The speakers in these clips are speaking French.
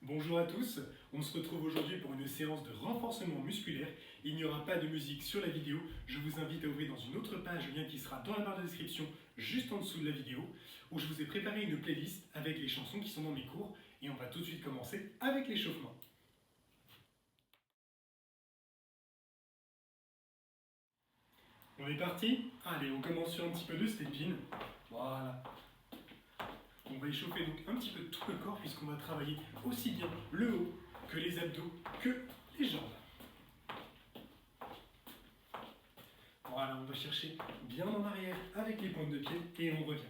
Bonjour à tous, on se retrouve aujourd'hui pour une séance de renforcement musculaire. Il n'y aura pas de musique sur la vidéo, je vous invite à ouvrir dans une autre page, le lien qui sera dans la barre de description, juste en dessous de la vidéo, où je vous ai préparé une playlist avec les chansons qui sont dans mes cours, et on va tout de suite commencer avec l'échauffement. On est parti? Allez, on commence sur un petit peu de step-in. Voilà. On va échauffer donc un petit peu tout le corps puisqu'on va travailler aussi bien le haut que les abdos que les jambes. Voilà, on va chercher bien en arrière avec les pointes de pied et on revient.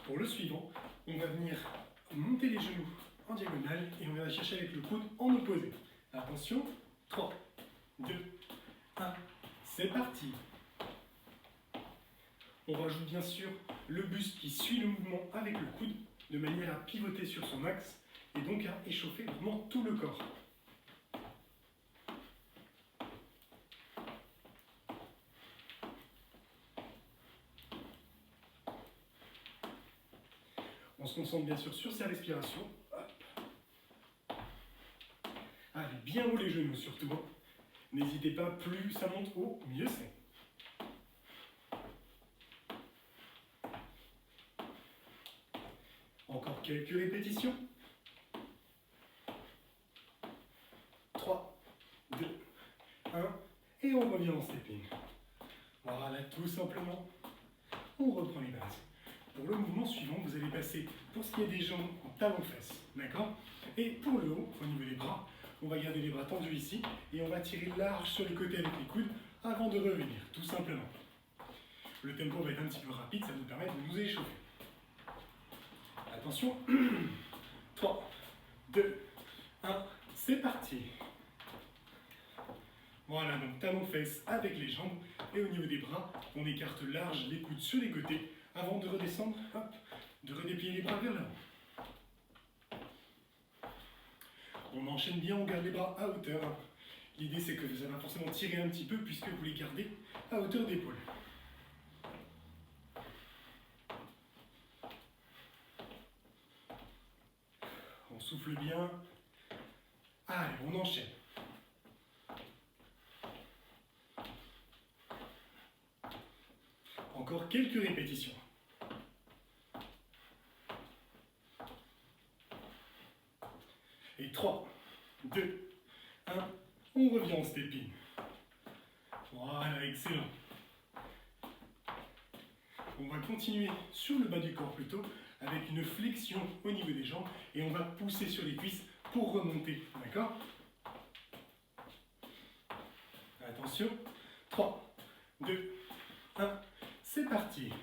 Pour le suivant, on va venir monter les genoux en diagonale et on va chercher avec le coude en opposé. Attention, 3, 2, 1, c'est parti. On rajoute bien sûr le buste qui suit le mouvement avec le coude de manière à pivoter sur son axe et donc à échauffer vraiment tout le corps. On se concentre bien sûr sur sa respiration. Hop. Allez, bien haut les genoux surtout. N'hésitez pas, plus ça monte haut, mieux c'est. Encore quelques répétitions. 3, 2, 1, et on revient en step-in. Voilà, tout simplement, on reprend les bases. Pour le mouvement suivant, vous allez passer, pour ce qui est des jambes, en talons-fesses, d'accord? Et pour le haut, au niveau des bras, on va garder les bras tendus ici, et on va tirer large sur les côtés avec les coudes, avant de revenir, tout simplement. Le tempo va être un petit peu rapide, ça nous permet de nous échauffer. Attention, 3, 2, 1, c'est parti. Voilà, donc talons-fesses avec les jambes, et au niveau des bras, on écarte large les coudes sur les côtés, avant de redescendre, hop, de redéplier les bras vers l'avant. On enchaîne bien, on garde les bras à hauteur. L'idée c'est que vous allez forcément tirer un petit peu puisque vous les gardez à hauteur d'épaule. On souffle bien. Allez, on enchaîne. Encore quelques répétitions. Et 3, 2, 1, on revient en step-in. Voilà, excellent. On va continuer sur le bas du corps plutôt, avec une flexion au niveau des jambes, et on va pousser sur les cuisses pour remonter, d'accord? Attention, 3, 2, 1, c'est parti.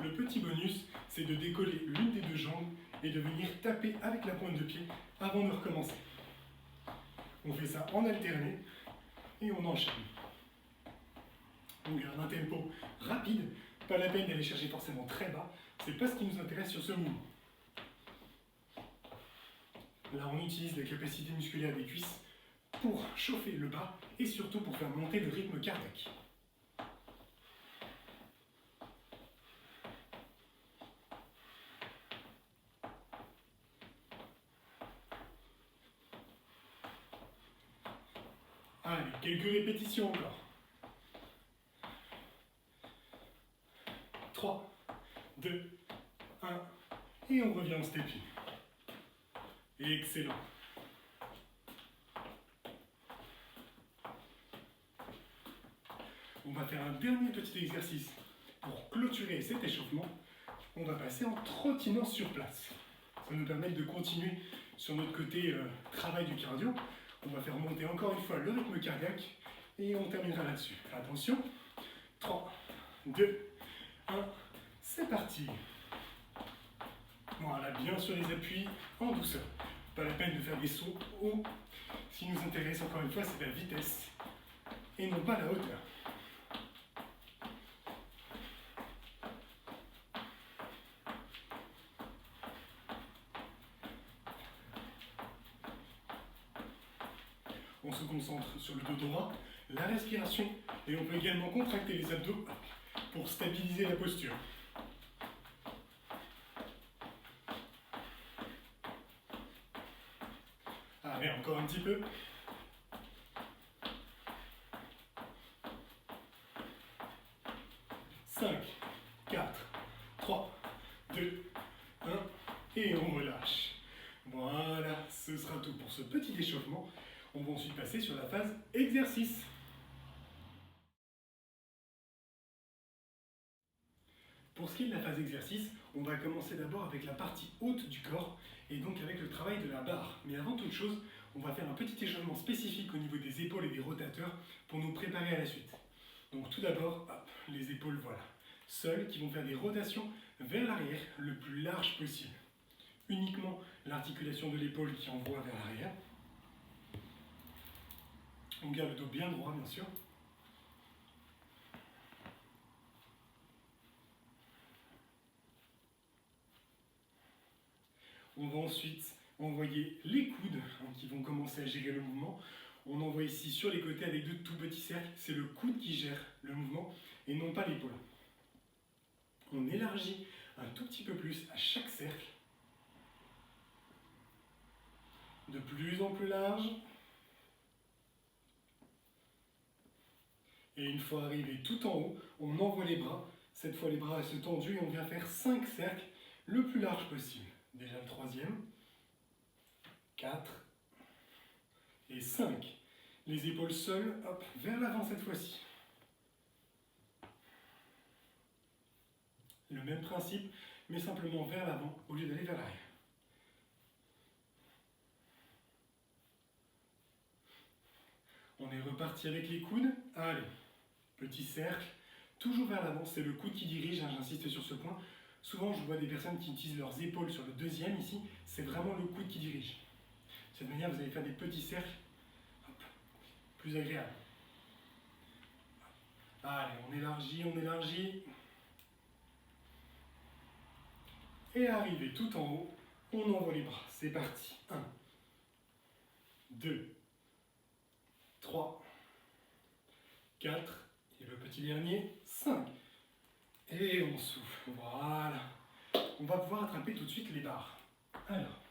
Le petit bonus, c'est de décoller l'une des deux jambes et de venir taper avec la pointe de pied avant de recommencer. On fait ça en alterné et on enchaîne. On garde un tempo rapide, pas la peine d'aller chercher forcément très bas, c'est pas ce qui nous intéresse sur ce mouvement. Là, on utilise la capacité musculaire des cuisses pour chauffer le bas et surtout pour faire monter le rythme cardiaque. Allez, quelques répétitions encore. 3, 2, 1, et on revient en step-in. Excellent. On va faire un dernier petit exercice pour clôturer cet échauffement. On va passer en trottinant sur place. Ça nous permet de continuer sur notre côté travail du cardio. On va faire monter encore une fois le rythme cardiaque et on terminera là-dessus. Attention, 3, 2, 1, c'est parti. Voilà, bien sur les appuis, en douceur. Pas la peine de faire des sauts hauts. Ce qui nous intéresse encore une fois, c'est la vitesse et non pas la hauteur. concentre sur le dos droit, la respiration, et on peut également contracter les abdos pour stabiliser la posture. Allez, encore un petit peu. 5, 4, 3, 2, 1, et on relâche. Voilà, ce sera tout pour ce petit échauffement. On va ensuite passer sur la phase exercice. Pour ce qui est de la phase exercice, on va commencer d'abord avec la partie haute du corps et donc avec le travail de la barre. Mais avant toute chose, on va faire un petit échauffement spécifique au niveau des épaules et des rotateurs pour nous préparer à la suite. Donc tout d'abord, les épaules, voilà, seules, qui vont faire des rotations vers l'arrière le plus large possible. Uniquement l'articulation de l'épaule qui envoie vers l'arrière. On garde le dos bien droit, bien sûr. On va ensuite envoyer les coudes qui vont commencer à gérer le mouvement. On envoie ici sur les côtés avec de tout petits cercles. C'est le coude qui gère le mouvement et non pas l'épaule. On élargit un tout petit peu plus à chaque cercle. De plus en plus large. Et une fois arrivé tout en haut, on envoie les bras. Cette fois, les bras restent tendus et on vient faire 5 cercles le plus large possible. Déjà le troisième. 4 et 5. Les épaules seules, hop, vers l'avant cette fois-ci. Le même principe, mais simplement vers l'avant au lieu d'aller vers l'arrière. On est reparti avec les coudes. Allez, petit cercle, toujours vers l'avant, c'est le coude qui dirige, j'insiste sur ce point. Souvent, je vois des personnes qui utilisent leurs épaules sur le deuxième ici, c'est vraiment le coude qui dirige. De cette manière, vous allez faire des petits cercles, hop, plus agréables. Allez, on élargit, on élargit. Et arrivé tout en haut, on envoie les bras. C'est parti. 1, 2, 3, 4, et le petit dernier, 5. Et on souffle. Voilà. On va pouvoir attraper tout de suite les barres. Alors,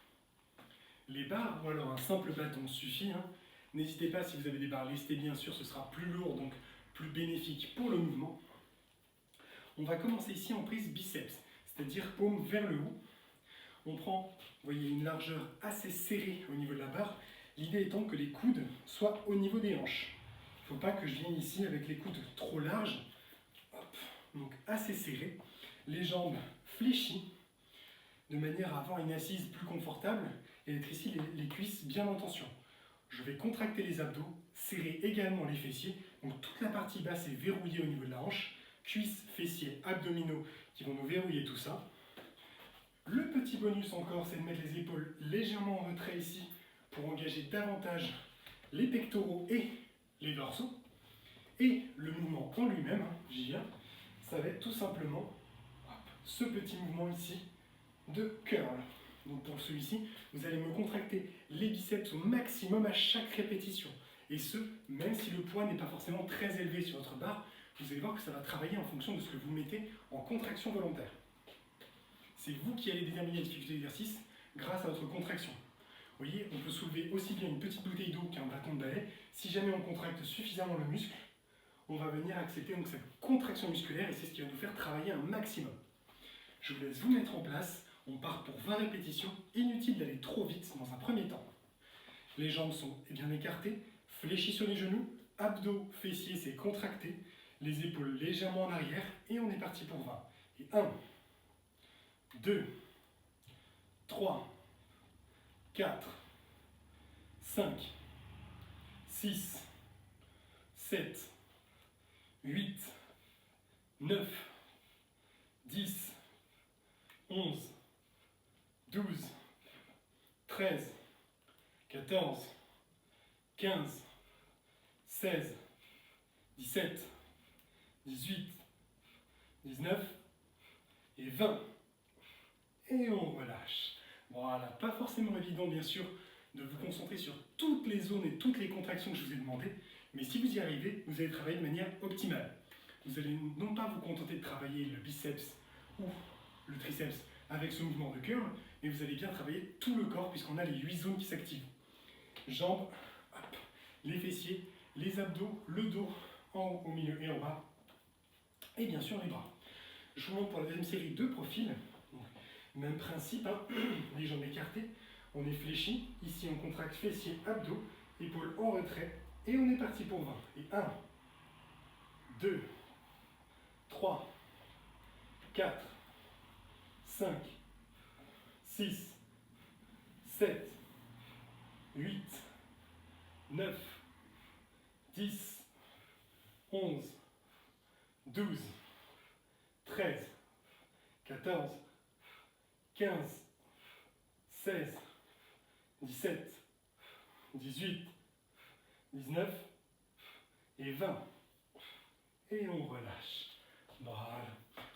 les barres, ou alors un simple bâton suffit. N'hésitez pas, si vous avez des barres lestées, bien sûr, ce sera plus lourd, donc plus bénéfique pour le mouvement. On va commencer ici en prise biceps, c'est-à-dire paume vers le haut. On prend, vous voyez, une largeur assez serrée au niveau de la barre. L'idée étant que les coudes soient au niveau des hanches. Il ne faut pas que je vienne ici avec les coudes trop larges. Hop, donc assez serrés. Les jambes fléchies, de manière à avoir une assise plus confortable et être ici les cuisses bien en tension. Je vais contracter les abdos, serrer également les fessiers. Donc toute la partie basse est verrouillée au niveau de la hanche. Cuisses, fessiers, abdominaux qui vont nous verrouiller tout ça. Le petit bonus encore, c'est de mettre les épaules légèrement en retrait ici pour engager davantage les pectoraux et les dorsaux. Et le mouvement en lui-même, j'y viens, ça va être tout simplement ce petit mouvement ici de curl. Donc pour celui-ci, vous allez me contracter les biceps au maximum à chaque répétition. Et ce, même si le poids n'est pas forcément très élevé sur votre barre, vous allez voir que ça va travailler en fonction de ce que vous mettez en contraction volontaire. C'est vous qui allez déterminer la difficulté d'exercice grâce à votre contraction. Vous voyez, on peut soulever aussi bien une petite bouteille d'eau qu'un bâton de balai. Si jamais on contracte suffisamment le muscle, on va venir accepter donc cette contraction musculaire et c'est ce qui va nous faire travailler un maximum. Je vous laisse vous mettre en place. On part pour 20 répétitions. Inutile d'aller trop vite dans un premier temps. Les jambes sont bien écartées, fléchies sur les genoux, abdos, fessiers, c'est contracté, les épaules légèrement en arrière et on est parti pour 20. Et 1, 2, 3, 4, 5, 6, 7, 8, 9, 10, 11, 12, 13, 14, 15, 16, 17, 18, 19 et 20. Et on relâche. Voilà, pas forcément évident bien sûr de vous concentrer sur toutes les zones et toutes les contractions que je vous ai demandées, mais si vous y arrivez, vous allez travailler de manière optimale. Vous allez non pas vous contenter de travailler le biceps ou le triceps avec ce mouvement de curl, mais vous allez bien travailler tout le corps puisqu'on a les 8 zones qui s'activent. Jambes, hop, les fessiers, les abdos, le dos, en haut, au milieu et en bas, et bien sûr les bras. Je vous montre pour la deuxième série deux profils. Même principe, hein. Les jambes écartées, on est fléchi, ici on contracte fessiers, abdos, épaules en retrait, et on est parti pour 20. Et 1, 2, 3, 4, 5, 6, 7, 8, 9, 10, 11, 12, 13, 14, 15, 16, 17, 18, 19 et 20. Et on relâche. Voilà.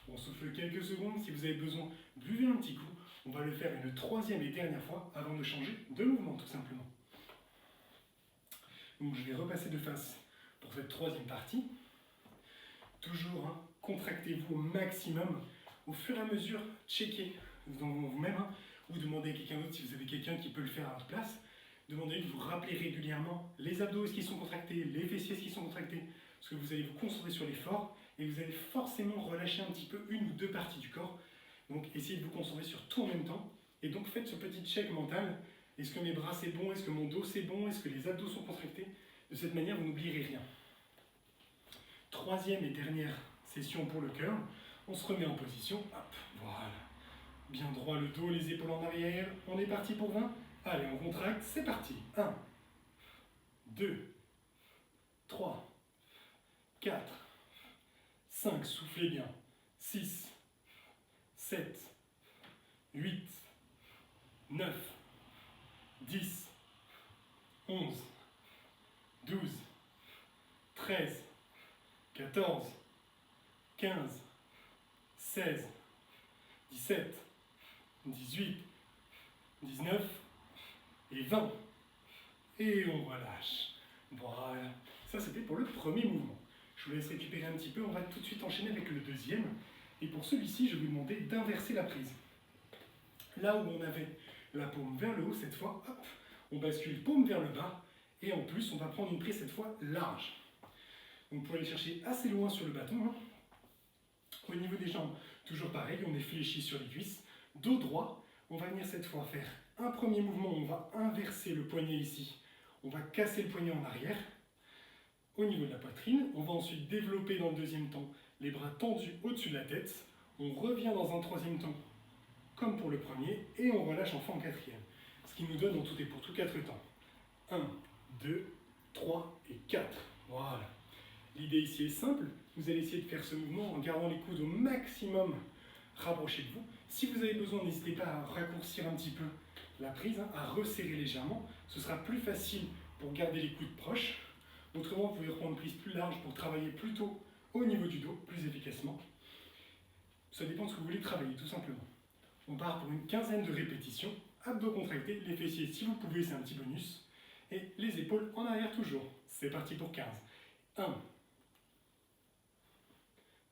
On souffle quelques secondes. Si vous avez besoin, buvez un petit coup. On va le faire une troisième et dernière fois avant de changer de mouvement, tout simplement. Donc je vais repasser de face pour cette troisième partie. Toujours, hein, contractez-vous au maximum. Au fur et à mesure, checkez vous-même, hein, ou demandez à quelqu'un d'autre si vous avez quelqu'un qui peut le faire à votre place. Demandez de vous rappeler régulièrement les abdos, est-ce qu'ils sont contractés, les fessiers, est-ce qu'ils sont contractés, parce que vous allez vous concentrer sur l'effort et vous allez forcément relâcher un petit peu une ou deux parties du corps. Donc essayez de vous concentrer sur tout en même temps. Et donc faites ce petit check mental. Est-ce que mes bras c'est bon? Est-ce que mon dos c'est bon? Est-ce que les abdos sont contractés? De cette manière, vous n'oublierez rien. Troisième et dernière session pour le cœur. On se remet en position. Hop, voilà. Bien droit le dos, les épaules en arrière. On est parti pour 20. Allez, on contracte. C'est parti. 1, 2, 3, 4, 5. Soufflez bien. 6, 7, 8, 9, 10, 11, 12, 13, 14, 15, 16, 17, 18, 19 et 20. Et on relâche. Voilà. Ça, c'était pour le premier mouvement. Je vous laisse récupérer un petit peu. On va tout de suite enchaîner avec le deuxième. Et pour celui-ci, je vais vous demander d'inverser la prise. Là où on avait la paume vers le haut, cette fois, hop, on bascule paume vers le bas. Et en plus, on va prendre une prise cette fois large. Donc, pour aller chercher assez loin sur le bâton, hein. Au niveau des jambes, toujours pareil, on est fléchi sur les cuisses. Dos droit, on va venir cette fois faire un premier mouvement, on va inverser le poignet ici. On va casser le poignet en arrière. Au niveau de la poitrine, on va ensuite développer dans le deuxième temps les bras tendus au-dessus de la tête. On revient dans un troisième temps, comme pour le premier, et on relâche enfin en quatrième. Ce qui nous donne en tout et pour tout 4 temps. 1, 2, 3 et 4. Voilà. L'idée ici est simple. Vous allez essayer de faire ce mouvement en gardant les coudes au maximum rapprochés de vous. Si vous avez besoin, n'hésitez pas à raccourcir un petit peu la prise, hein, à resserrer légèrement. Ce sera plus facile pour garder les coudes proches. Autrement, vous pouvez reprendre une prise plus large pour travailler plutôt au niveau du dos, plus efficacement. Ça dépend de ce que vous voulez travailler, tout simplement. On part pour une quinzaine de répétitions. Abdos contractés, les fessiers, si vous pouvez, c'est un petit bonus. Et les épaules en arrière toujours. C'est parti pour 15. 1,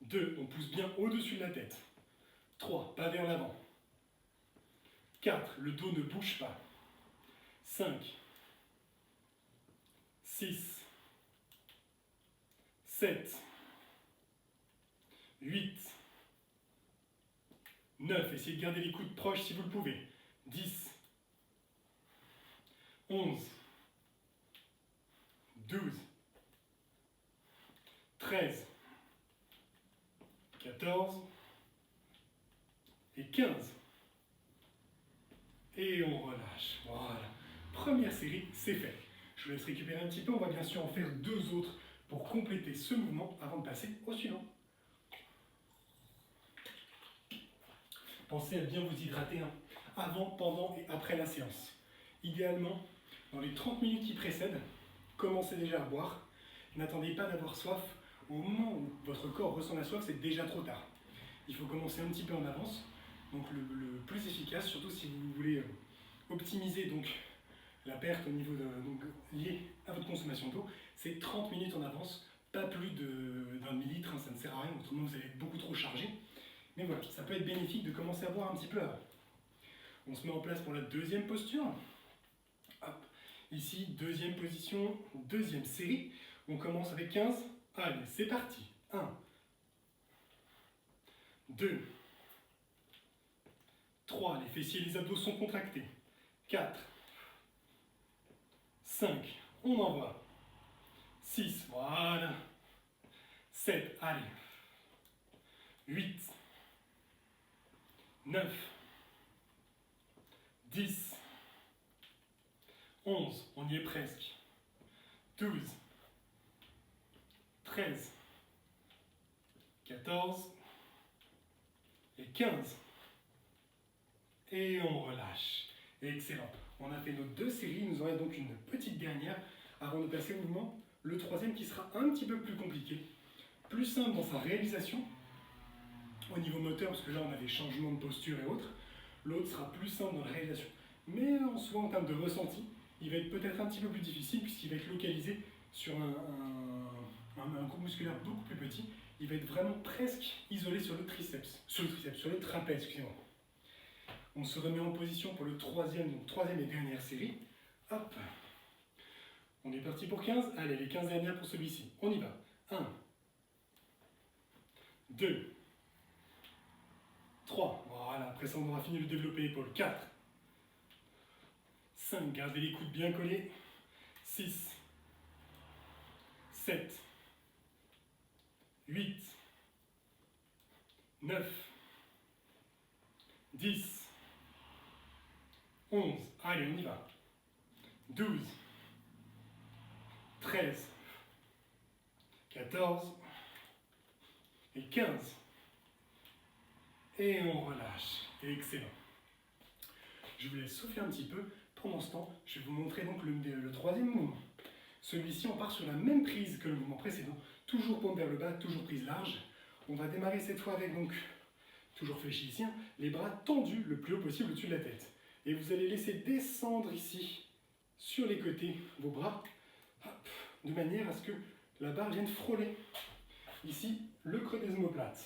2, on pousse bien au-dessus de la tête. 3, pas vers l'avant. 4, le dos ne bouge pas. 5, 6, 7, 8, 9, essayez de garder les coudes proches si vous le pouvez. 10, 11, 12, 13, 14 et 15. Et on relâche. Voilà. Première série, c'est fait. Je vous laisse récupérer un petit peu. On va bien sûr en faire 2 autres pour compléter ce mouvement avant de passer au suivant. Pensez à bien vous hydrater, hein, avant, pendant et après la séance. Idéalement, dans les 30 minutes qui précèdent, commencez déjà à boire. N'attendez pas d'avoir soif. Au moment où votre corps ressent la soif, c'est déjà trop tard. Il faut commencer un petit peu en avance. Donc le plus efficace, surtout si vous voulez optimiser donc la perte au niveau donc, liée à votre consommation d'eau, c'est 30 minutes en avance, pas plus d'un millilitre, hein, ça ne sert à rien, autrement vous allez être beaucoup trop chargé. Mais voilà, ça peut être bénéfique de commencer à boire un petit peu avant. On se met en place pour la deuxième posture. Hop. Ici, deuxième position, deuxième série. On commence avec 15. Allez, c'est parti. 1, 2, 3. Les fessiers et les abdos sont contractés. 4, 5. On envoie. 6. Voilà. 7. Allez. 8, 9, 10, 11, on y est presque. 12, 13, 14 et 15. Et on relâche. Excellent. On a fait nos deux séries, il nous en reste donc une petite dernière avant de passer au mouvement. Le troisième qui sera un petit peu plus compliqué, plus simple dans sa réalisation, au niveau moteur, parce que là on a des changements de posture et autres. L'autre sera plus simple dans la réalisation. Mais en soi, en termes de ressenti, il va être peut-être un petit peu plus difficile puisqu'il va être localisé sur un groupe musculaire beaucoup plus petit. Il va être vraiment presque isolé sur le triceps, sur le trapèze, excusez-moi. On se remet en position pour le troisième et dernière série. Hop. On est parti pour 15. Allez, les 15 dernières pour celui-ci. On y va. 1, 2, 3. Voilà, après ça, on aura fini de développer l'épaule. 4, 5. Gardez les coudes bien collés. 6, 7, 8, 9, 10, 11. Allez, on y va. 12, 13, 14 et 15. Et on relâche. Excellent. Je vous laisse souffler un petit peu. Pendant ce temps, je vais vous montrer donc le troisième mouvement. Celui-ci, on part sur la même prise que le mouvement précédent. Toujours paume vers le bas, toujours prise large. On va démarrer cette fois avec donc, toujours fléchi ici, hein, les bras tendus le plus haut possible au-dessus de la tête. Et vous allez laisser descendre ici, sur les côtés, vos bras, hop, de manière à ce que la barre vienne frôler ici le creux des omoplates.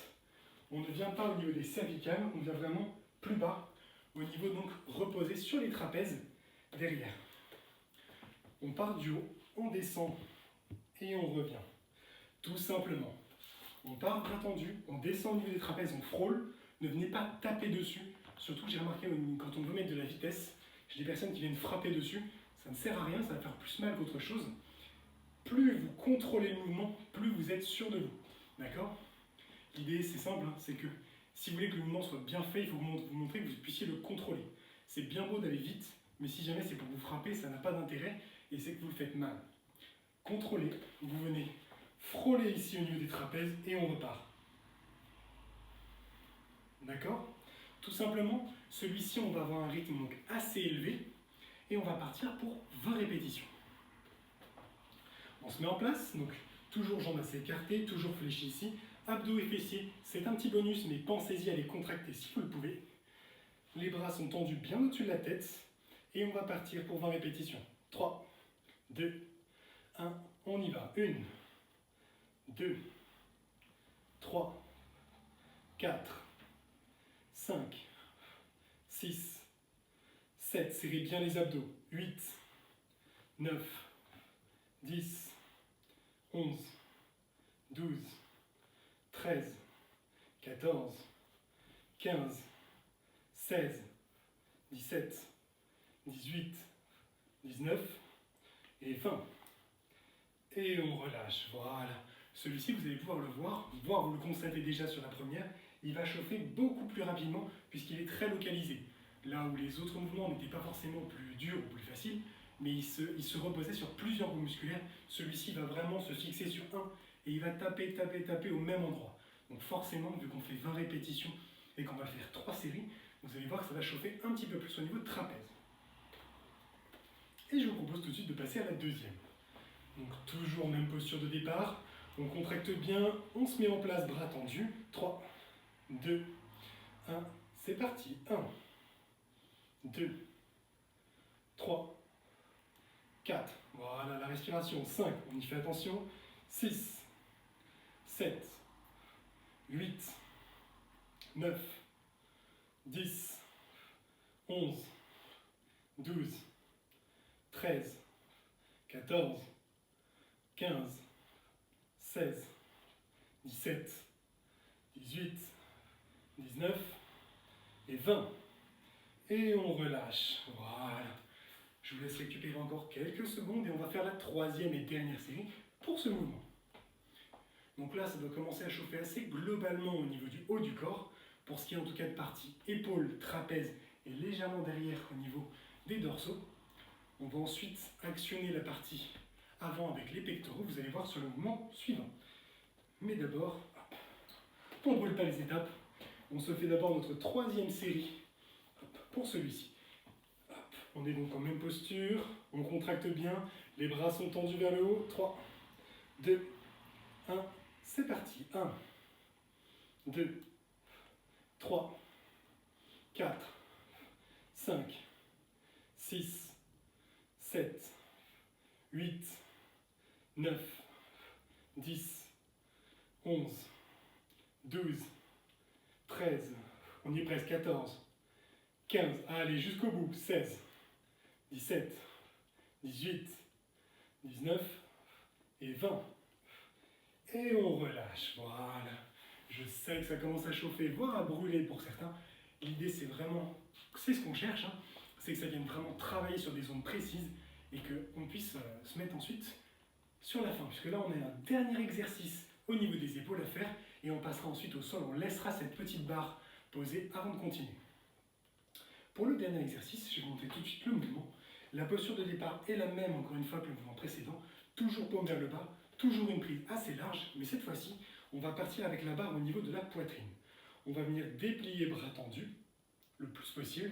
On ne vient pas au niveau des cervicales, on vient vraiment plus bas, au niveau donc reposé sur les trapèzes derrière. On part du haut, on descend et on revient. Tout simplement. On part bras tendu, on descend au niveau des trapèzes, on frôle. Ne venez pas taper dessus. Surtout, j'ai remarqué quand on veut mettre de la vitesse, j'ai des personnes qui viennent frapper dessus. Ça ne sert à rien, ça va faire plus mal qu'autre chose. Plus vous contrôlez le mouvement, plus vous êtes sûr de vous. D'accord? L'idée, c'est simple, hein, c'est que si vous voulez que le mouvement soit bien fait, il faut vous montrer que vous puissiez le contrôler. C'est bien beau d'aller vite, mais si jamais c'est pour vous frapper, ça n'a pas d'intérêt et c'est que vous le faites mal. Contrôlez, vous venez frôler ici au niveau des trapèzes et on repart. D'accord? Tout simplement, celui-ci, on va avoir un rythme donc assez élevé et on va partir pour 20 répétitions. On se met en place, donc toujours jambes assez écartées, toujours fléchies ici, abdos et fessiers, c'est un petit bonus, mais pensez-y à les contracter si vous le pouvez. Les bras sont tendus bien au-dessus de la tête et on va partir pour 20 répétitions. 3, 2, 1, on y va. 1, 2, 3, 4, 5, 6, 7, serrez bien les abdos. 8, 9, 10, 11, 12, 13, 14, 15, 16, 17, 18, 19 et 20. Et on relâche, voilà. Celui-ci, vous allez pouvoir le voir, voire vous le constatez déjà sur la première, il va chauffer beaucoup plus rapidement puisqu'il est très localisé. Là où les autres mouvements n'étaient pas forcément plus durs ou plus faciles, mais il se reposait sur plusieurs groupes musculaires. Celui-ci va vraiment se fixer sur un et il va taper au même endroit. Donc forcément, vu qu'on fait 20 répétitions et qu'on va faire 3 séries, vous allez voir que ça va chauffer un petit peu plus au niveau de trapèze. Et je vous propose tout de suite de passer à la deuxième. Donc toujours même posture de départ, on contracte bien, on se met en place, bras tendus. 3, 2, 1, c'est parti. 1, 2, 3, 4. Voilà, la respiration. 5. On y fait attention. 6, 7, 8, 9, 10, 11, 12, 13, 14, 15, 16, 17, 18, 19 et 20. Et on relâche. Voilà. Je vous laisse récupérer encore quelques secondes et on va faire la troisième et dernière série pour ce mouvement. Donc là, ça doit commencer à chauffer assez globalement au niveau du haut du corps, pour ce qui est en tout cas de partie épaules, trapèze et légèrement derrière au niveau des dorsaux. On va ensuite actionner la partie avant avec les pectoraux, vous allez voir sur le mouvement suivant. Mais d'abord, on ne brûle pas les étapes, on se fait d'abord notre troisième série pour celui-ci. On est donc en même posture, on contracte bien, les bras sont tendus vers le haut. 3, 2, 1, c'est parti. 1, 2, 3, 4, 5, 6, 7, 8, 9, 10, 11, 12, 13, on y est presque, 14, 15, allez jusqu'au bout, 16, 17, 18, 19 et 20. Et on relâche, voilà. Je sais que ça commence à chauffer, voire à brûler pour certains. L'idée c'est vraiment, c'est ce qu'on cherche, hein, c'est que ça vienne vraiment travailler sur des zones précises et qu'on puisse se mettre ensuite sur la fin. Puisque là on a un dernier exercice au niveau des épaules à faire et on passera ensuite au sol, on laissera cette petite barre posée avant de continuer. Pour le dernier exercice, je vais montrer tout de suite le mouvement. La posture de départ est la même encore une fois que le mouvement précédent, toujours paume vers le bas, toujours une prise assez large, mais cette fois-ci, on va partir avec la barre au niveau de la poitrine. On va venir déplier bras tendus, le plus possible,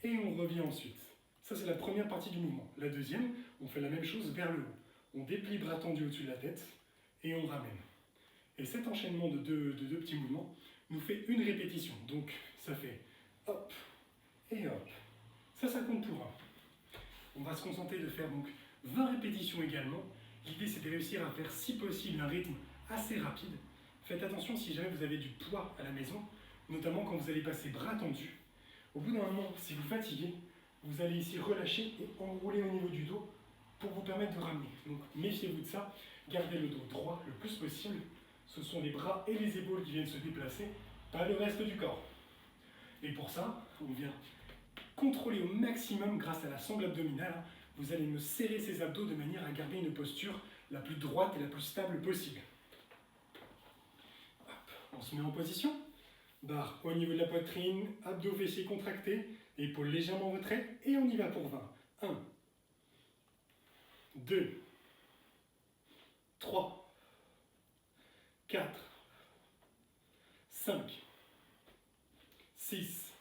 et on revient ensuite. Ça, c'est la première partie du mouvement. La deuxième, on fait la même chose vers le haut. On déplie bras tendus au-dessus de la tête, et on ramène. Et cet enchaînement de deux petits mouvements nous fait une répétition. Donc, ça fait hop et hop. Ça compte pour un. On va se concentrer de faire donc 20 répétitions également. L'idée, c'est de réussir à faire, si possible, un rythme assez rapide. Faites attention si jamais vous avez du poids à la maison, notamment quand vous allez passer bras tendus. Au bout d'un moment, si vous fatiguez, vous allez ici relâcher et enrouler au niveau du dos pour vous permettre de ramener. Donc méfiez-vous de ça, gardez le dos droit le plus possible. Ce sont les bras et les épaules qui viennent se déplacer, pas le reste du corps. Et pour ça, on vient contrôler au maximum grâce à la sangle abdominale. Vous allez me serrer ces abdos de manière à garder une posture la plus droite et la plus stable possible. Hop, on se met en position. Barre au niveau de la poitrine, abdos fessiers contractés, épaules légèrement en retrait, et on y va pour 20. 1, 2, 3, 4, 5, 6,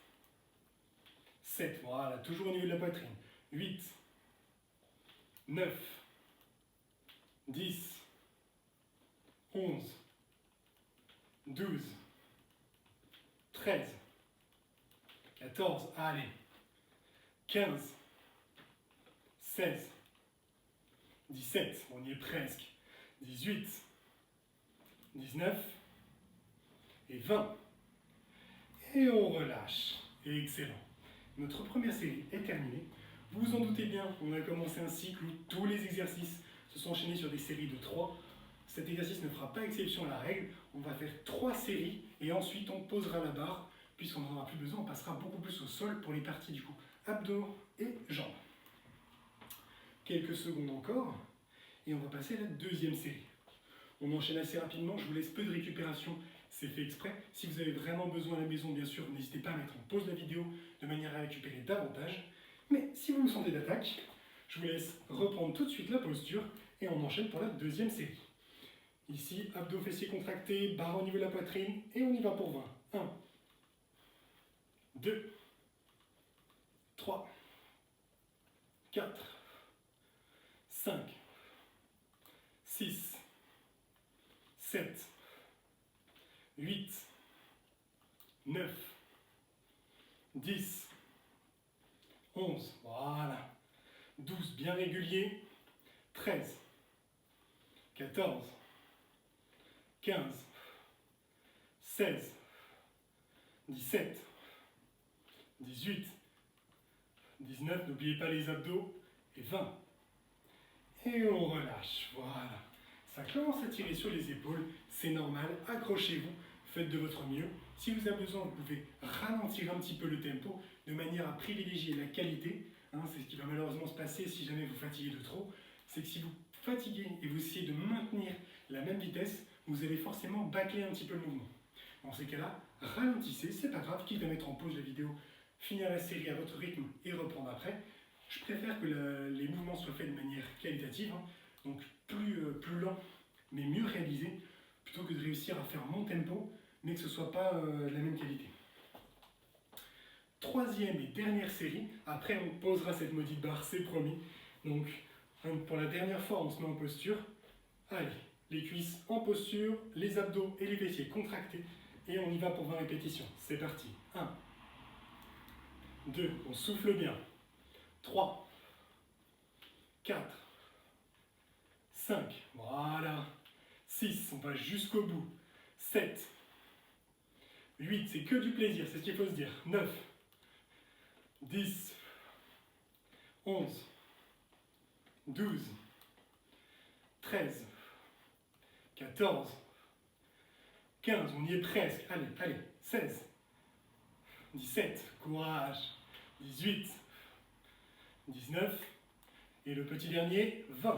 7, voilà, toujours au niveau de la poitrine. 8, 9, 10, 11, 12, 13, 14, allez, 15, 16, 17, on y est presque, 18, 19 et 20. Et on relâche. Excellent. Notre première série est terminée. Vous vous en doutez bien, on a commencé un cycle où tous les exercices se sont enchaînés sur des séries de 3. Cet exercice ne fera pas exception à la règle. On va faire 3 séries et ensuite on posera la barre. Puisqu'on n'en aura plus besoin, on passera beaucoup plus au sol pour les parties du coup abdos et jambes. Quelques secondes encore et on va passer à la deuxième série. On enchaîne assez rapidement, je vous laisse peu de récupération, c'est fait exprès. Si vous avez vraiment besoin à la maison, bien sûr, n'hésitez pas à mettre en pause la vidéo de manière à récupérer davantage. Mais si vous vous sentez d'attaque, je vous laisse reprendre tout de suite la posture et on enchaîne pour la deuxième série. Ici, abdos fessiers contractés, barre au niveau de la poitrine et on y va pour 20. 1, 2, 3, 4, 5, 6, 7, 8, 9, 10, 11, voilà, 12, bien régulier, 13, 14, 15, 16, 17, 18, 19, n'oubliez pas les abdos, et 20. Et on relâche, voilà. Ça commence à tirer sur les épaules, c'est normal, accrochez-vous, faites de votre mieux. Si vous avez besoin, vous pouvez ralentir un petit peu le tempo de manière à privilégier la qualité. C'est ce qui va malheureusement se passer si jamais vous fatiguez de trop. C'est que si vous fatiguez et vous essayez de maintenir la même vitesse, vous allez forcément bâcler un petit peu le mouvement. Dans ces cas-là, ralentissez, c'est pas grave, quitte à mettre en pause la vidéo, finir la série à votre rythme et reprendre après. Je préfère que les mouvements soient faits de manière qualitative, donc plus lent, mais mieux réalisé, plutôt que de réussir à faire mon tempo, mais que ce ne soit pas de la même qualité. Troisième et dernière série, après on posera cette maudite barre, c'est promis. Donc pour la dernière fois, on se met en posture. Allez, les cuisses en posture, les abdos et les fessiers contractés, et on y va pour 20 répétitions. C'est parti. 1, 2, on souffle bien. 3, 4, 5, voilà. 6, on va jusqu'au bout. 7, 8, c'est que du plaisir, c'est ce qu'il faut se dire. 9, 10, 11, 12, 13, 14, 15, on y est presque. Allez, allez, 16, 17, courage. 18, 19, et le petit dernier, 20.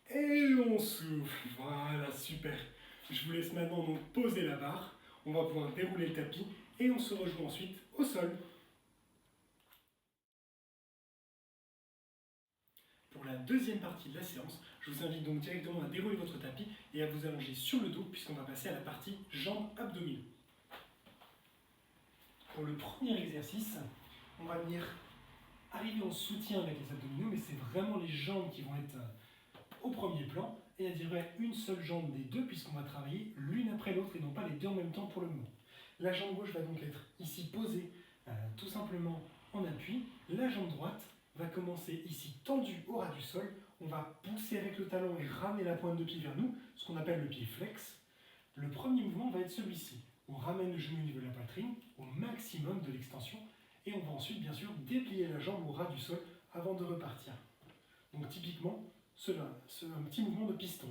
Et on souffle, voilà, super. Je vous laisse maintenant donc poser la barre, on va pouvoir dérouler le tapis, et on se rejoint ensuite au sol. Pour la deuxième partie de la séance, je vous invite donc directement à dérouler votre tapis et à vous allonger sur le dos, puisqu'on va passer à la partie jambes abdominaux. Pour le premier exercice, on va venir arriver en soutien avec les abdominaux, mais c'est vraiment les jambes qui vont être au premier plan, et à dire une seule jambe des deux, puisqu'on va travailler l'une après l'autre et non pas les deux en même temps pour le mouvement. La jambe gauche va donc être ici posée tout simplement en appui. La jambe droite va commencer ici tendue au ras du sol. On va pousser avec le talon et ramener la pointe de pied vers nous, ce qu'on appelle le pied flex. Le premier mouvement va être celui-ci. On ramène le genou au niveau de la poitrine, au maximum de l'extension, et on va ensuite bien sûr déplier la jambe au ras du sol avant de repartir. Donc typiquement, c'est un petit mouvement de piston.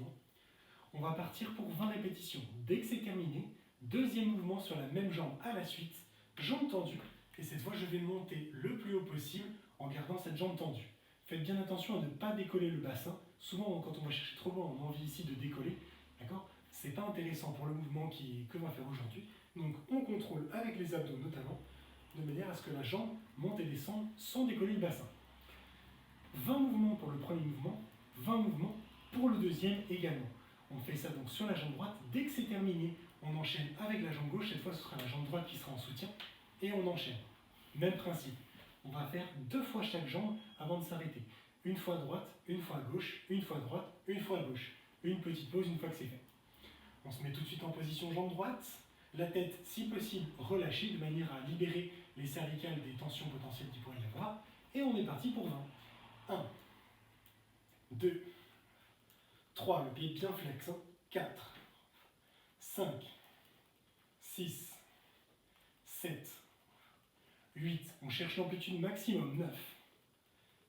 On va partir pour 20 répétitions. Dès que c'est terminé, deuxième mouvement sur la même jambe à la suite, jambe tendue. Et cette fois, je vais monter le plus haut possible en gardant cette jambe tendue. Faites bien attention à ne pas décoller le bassin. Souvent, quand on va chercher trop loin, on a envie ici de décoller. D'accord ? C'est pas intéressant pour le mouvement que l'on va faire aujourd'hui. Donc, on contrôle avec les abdos notamment, de manière à ce que la jambe monte et descende sans décoller le bassin. 20 mouvements pour le premier mouvement, 20 mouvements pour le deuxième également. On fait ça donc sur la jambe droite. Dès que c'est terminé, on enchaîne avec la jambe gauche. Cette fois, ce sera la jambe droite qui sera en soutien. Et on enchaîne. Même principe. On va faire 2 fois chaque jambe avant de s'arrêter. Une fois à droite, une fois à gauche, une fois à droite, une fois à gauche. Une petite pause une fois que c'est fait. On se met tout de suite en position jambe droite. La tête, si possible, relâchée de manière à libérer les cervicales des tensions potentielles qu'il pourrait y avoir. Et on est parti pour 20. 1, 2, 3, le pied bien flex, 4, 5, 6, 7, 8, on cherche l'amplitude maximum, 9,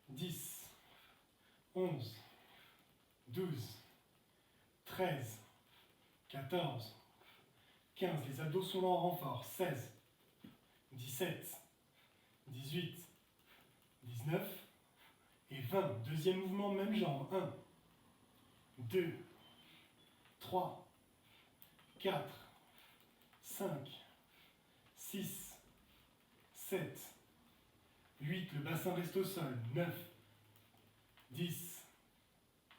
10, 11, 12, 13, 14, 15, les abdos sont là en renfort, 16, 17, 18, 19 et 20. Deuxième mouvement, même jambe, 1, 2, 3, 4, 5, 6, 7, 8, le bassin reste au sol, 9, 10,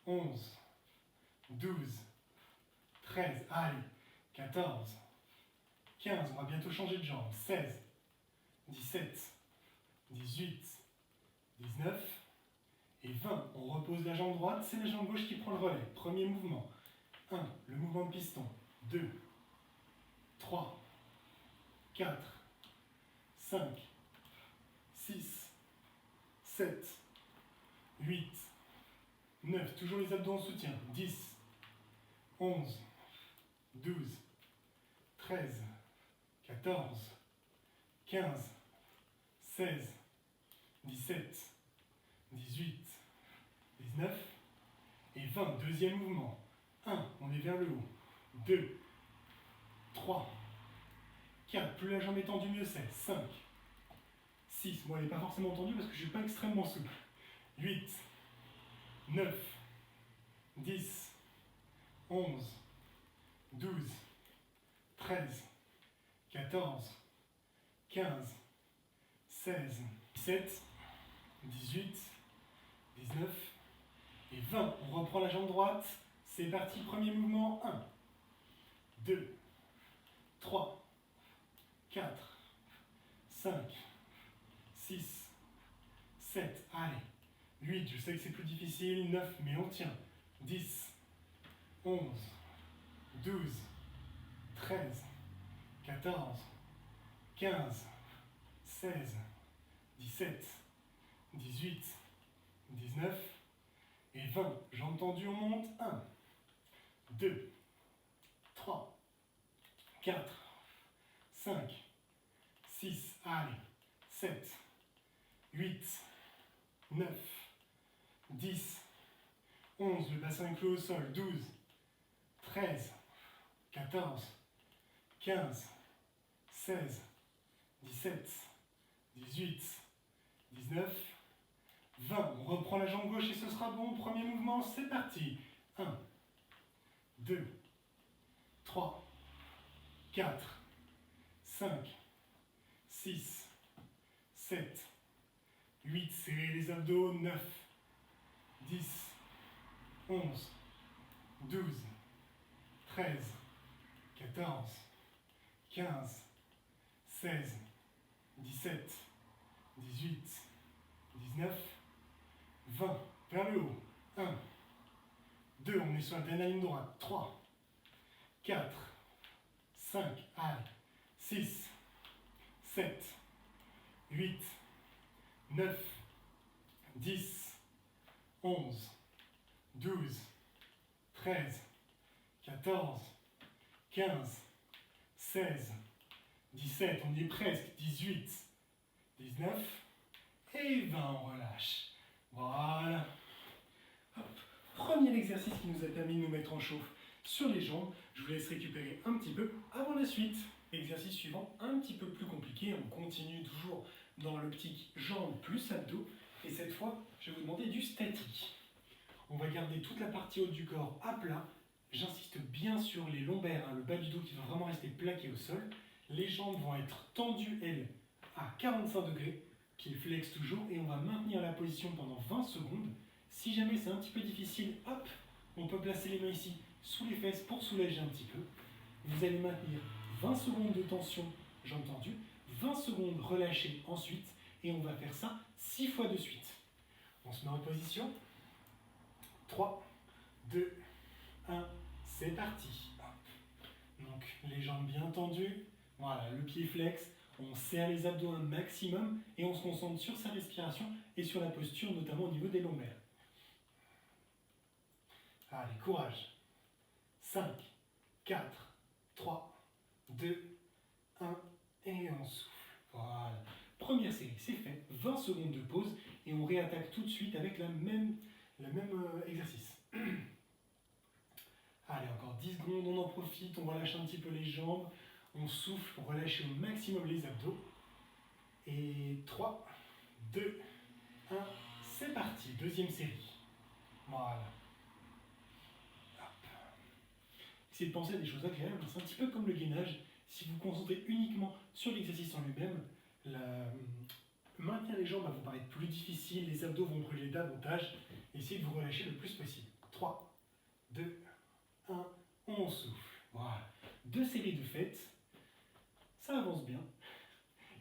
11, 12, 13, allez, 14, 15, on va bientôt changer de jambe, 16, 17, 18, 19 et 20. On repose la jambe droite, c'est la jambe gauche qui prend le relais. Premier mouvement, 1, le mouvement de piston, 2, 3, 4, 5, 6, 7, 8, 9, toujours les abdos en soutien. 10, 11, 12, 13, 14, 15, 16, 17, 18, 19 et 20. Deuxième mouvement. 1, on est vers le haut. 2, 3, 4, plus la jambe est tendue, mieux c'est. 5, 6, bon elle n'est pas forcément tendue parce que je ne suis pas extrêmement souple. 8, 9, 10, 11, 12, 13, 14, 15, 16, 17, 18, 19 et 20. On reprend la jambe droite. C'est parti, premier mouvement. 1, 2, 3, 4, 5, 6, 7, allez. 8, je sais que c'est plus difficile. 9, mais on tient. 10, 11, 12, 13, 14, 15, 16, 17, 18, 19 et 20. Jambes tendues, on monte. 1, 2, 3, 4, 5, 6, allez. 7, 8, 9, 10, 11, le bassin est clos au sol. 12, 13, 14, 15, 16, 17, 18, 19, 20. On reprend la jambe gauche et ce sera bon. Premier mouvement, c'est parti. 1, 2, 3, 4, 5, 6, 7, 8. Serrez les abdos. 9, 10, 11, 12, 13, 14, 15, 16, 17, 18, 19, 20. Vers le haut. 1, 2, on est sur la dernière ligne droite. 3, 4, 5, allez. 6, 7, 8, 9, 10, 11, 12, 13, 14, 15, 16, 17, on y est presque. 18, 19 et 20, on relâche. Voilà. Hop. Premier exercice qui nous a permis de nous mettre en chauffe sur les jambes. Je vous laisse récupérer un petit peu avant la suite. Exercice suivant, un petit peu plus compliqué. On continue toujours dans l'optique jambes plus abdos. Et cette fois, je vais vous demander du statique. On va garder toute la partie haute du corps à plat. J'insiste bien sur les lombaires, le bas du dos qui va vraiment rester plaqué au sol. Les jambes vont être tendues, elles, à 45 degrés. Pieds flex toujours. Et on va maintenir la position pendant 20 secondes. Si jamais c'est un petit peu difficile, hop, on peut placer les mains ici sous les fesses pour soulager un petit peu. Vous allez maintenir 20 secondes de tension, jambes tendues, 20 secondes relâchées ensuite, et on va faire ça 6 fois de suite. On se met en position. 3, 2, 1, c'est parti. Donc les jambes bien tendues, voilà, le pied flex, on serre les abdos un maximum et on se concentre sur sa respiration et sur la posture, notamment au niveau des lombaires. Allez, courage. 5, 4, 3, 2, 1 et on souffle. Voilà. Première série, c'est fait. 20 secondes de pause et on réattaque tout de suite avec le même exercice. Allez, encore 10 secondes, on en profite, on relâche un petit peu les jambes, on souffle pour relâcher au maximum les abdos. Et 3, 2, 1, c'est parti. Deuxième série. Voilà. Hop. Essayez de penser à des choses agréables, c'est un petit peu comme le gainage. Si vous vous concentrez uniquement sur l'exercice en lui-même, maintenir les jambes va vous paraître plus difficile, les abdos vont brûler davantage. Essayez de vous relâcher le plus possible. 3, 2, 1, on souffle. Voilà. 2 séries de faites. Ça avance bien.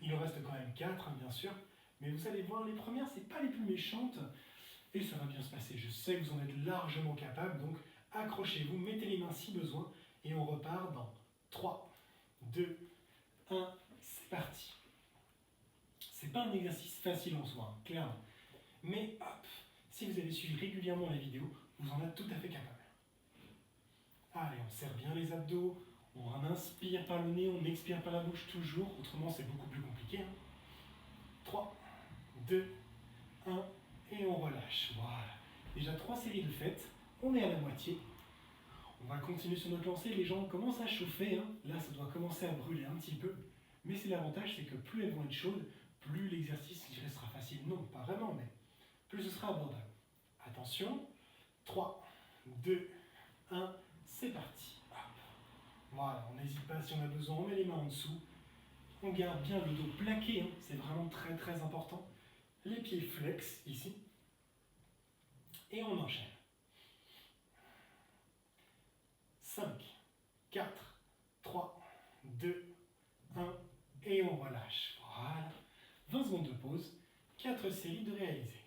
Il en reste quand même 4, bien sûr. Mais vous allez voir, les premières, c'est pas les plus méchantes. Et ça va bien se passer. Je sais que vous en êtes largement capable. Donc, accrochez-vous, mettez les mains si besoin. Et on repart dans 3, 2, 1. C'est parti. C'est pas un exercice facile en soi, clairement. Mais hop, si vous avez suivi régulièrement la vidéo, vous en êtes tout à fait capable. Allez, on serre bien les abdos, on inspire par le nez, on expire par la bouche toujours, autrement c'est beaucoup plus compliqué. 3, 2, 1, et on relâche. Voilà. Déjà 3 séries de faites, on est à la moitié. On va continuer sur notre lancée, les jambes commencent à chauffer, hein. Là ça doit commencer à brûler un petit peu, mais c'est l'avantage, c'est que plus elles vont être chaudes, plus l'exercice sera facile. Non, pas vraiment, mais plus ce sera abordable. Attention, 3, 2, 1, c'est parti. Hop. Voilà, on n'hésite pas, si on a besoin, on met les mains en dessous. On garde bien le dos plaqué, hein. C'est vraiment très très important. Les pieds flex ici. Et on enchaîne. 5, 4, 3, 2, 1, et on relâche. Voilà. 20 secondes de pause, 4 séries de réaliser.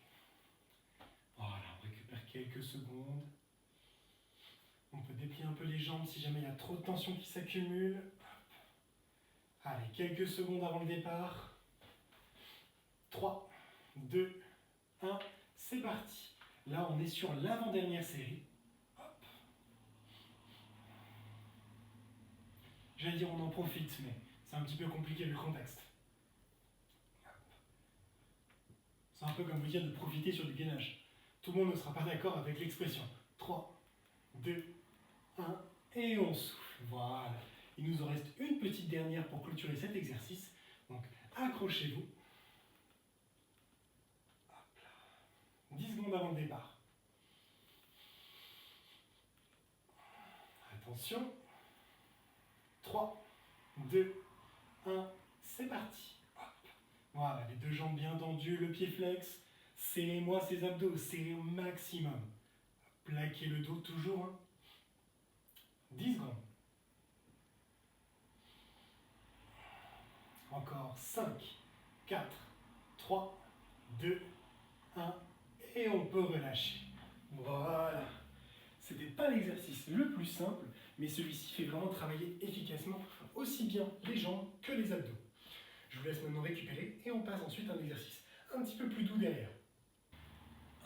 Voilà, on récupère quelques secondes. On peut déplier un peu les jambes si jamais il y a trop de tension qui s'accumule. Allez, quelques secondes avant le départ. 3, 2, 1, c'est parti. Là, on est sur l'avant-dernière série. Hop. J'allais dire on en profite, mais c'est un petit peu compliqué vu le contexte. C'est un peu comme vous dire de profiter sur du gainage. Tout le monde ne sera pas d'accord avec l'expression. 3, 2, 1, et on souffle. Voilà. Il nous en reste une petite dernière pour clôturer cet exercice. Donc, accrochez-vous. 10 secondes avant le départ. Attention. 3, 2, 1, c'est parti. Voilà, les deux jambes bien tendues, le pied flex. Serrez-moi ces abdos, serrez au maximum. Plaquez le dos toujours. Hein. 10 secondes. Encore 5, 4, 3, 2, 1, et on peut relâcher. Voilà. C'était pas l'exercice le plus simple, mais celui-ci fait vraiment travailler efficacement aussi bien les jambes que les abdos. Je vous laisse maintenant récupérer et on passe ensuite à un exercice un petit peu plus doux derrière.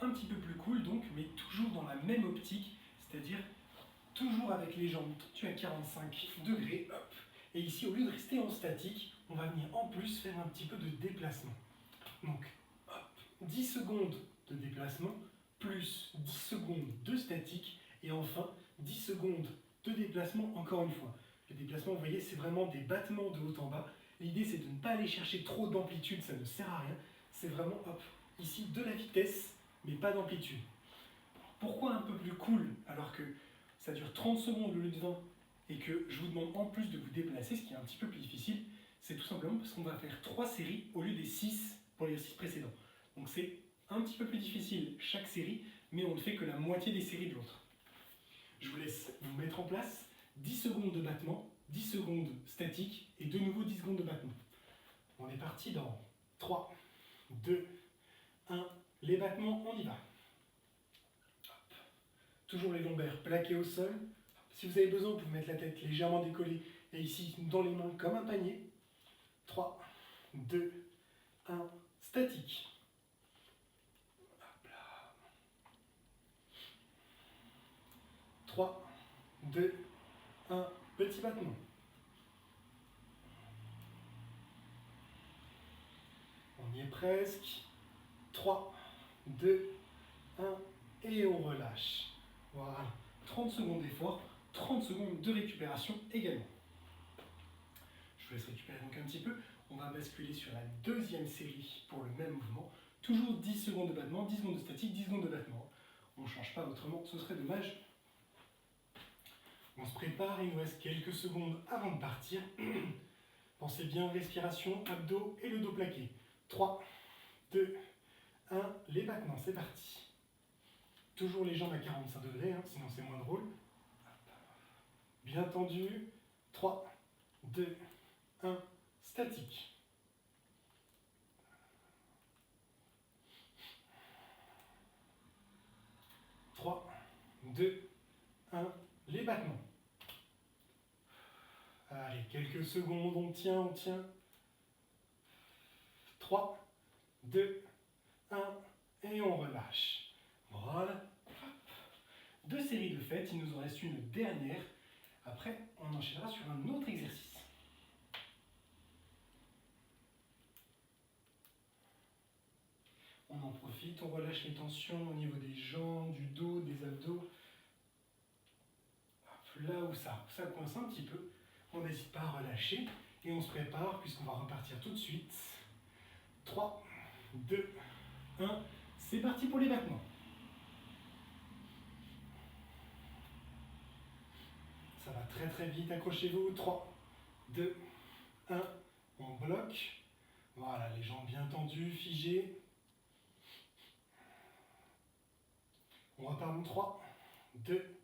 Un petit peu plus cool donc, mais toujours dans la même optique, c'est-à-dire toujours avec les jambes tendues à 45 degrés, hop. Et ici, au lieu de rester en statique, on va venir en plus faire un petit peu de déplacement. Donc, hop, 10 secondes de déplacement, plus 10 secondes de statique, et enfin 10 secondes de déplacement encore une fois. Les déplacements, vous voyez, c'est vraiment des battements de haut en bas. L'idée, c'est de ne pas aller chercher trop d'amplitude, ça ne sert à rien. C'est vraiment, hop, ici, de la vitesse, mais pas d'amplitude. Pourquoi un peu plus cool, alors que ça dure 30 secondes au lieu de 20, et que je vous demande en plus de vous déplacer, ce qui est un petit peu plus difficile, c'est tout simplement parce qu'on va faire 3 séries au lieu des 6 pour l'exercice précédent. Donc c'est un petit peu plus difficile chaque série, mais on ne fait que la moitié des séries de l'autre. Je vous laisse vous mettre en place 10 secondes de battement, 10 secondes statique et de nouveau 10 secondes de battement. On est parti dans 3, 2, 1, les battements, on y va. Hop. Toujours les lombaires plaqués au sol. Si vous avez besoin, vous pouvez mettre la tête légèrement décollée et ici dans les mains comme un panier. 3, 2, 1, statique. Hop là. 3, 2, 1, petit battement. On y est presque. 3, 2, 1, et on relâche. Voilà. 30 secondes d'effort, 30 secondes de récupération également. Je vous laisse récupérer donc un petit peu. On va basculer sur la deuxième série pour le même mouvement. Toujours 10 secondes de battement, 10 secondes de statique, 10 secondes de battement. On ne change pas autrement, ce serait dommage. On se prépare, il nous reste quelques secondes avant de partir. Pensez bien, respiration, abdos et le dos plaqué. 3, 2, 1, les battements, c'est parti. Toujours les jambes à 45 degrés, hein, sinon c'est moins drôle. Bien tendu. 3, 2, 1, statique. Trois, 2, 1, les battements. Allez, quelques secondes, on tient, on tient. 3, 2, 1, et on relâche. Voilà. 2 séries de faites, il nous en reste une dernière. Après, on enchaînera sur un autre exercice. On en profite, on relâche les tensions au niveau des jambes, du dos, des abdos. Hop, là où ça coince un petit peu, on n'hésite pas à relâcher et on se prépare puisqu'on va repartir tout de suite. 3, 2, 1, c'est parti pour les battements. Ça va très très vite, accrochez-vous. 3, 2, 1, on bloque. Voilà, les jambes bien tendues, figées. On repart en 3, 2,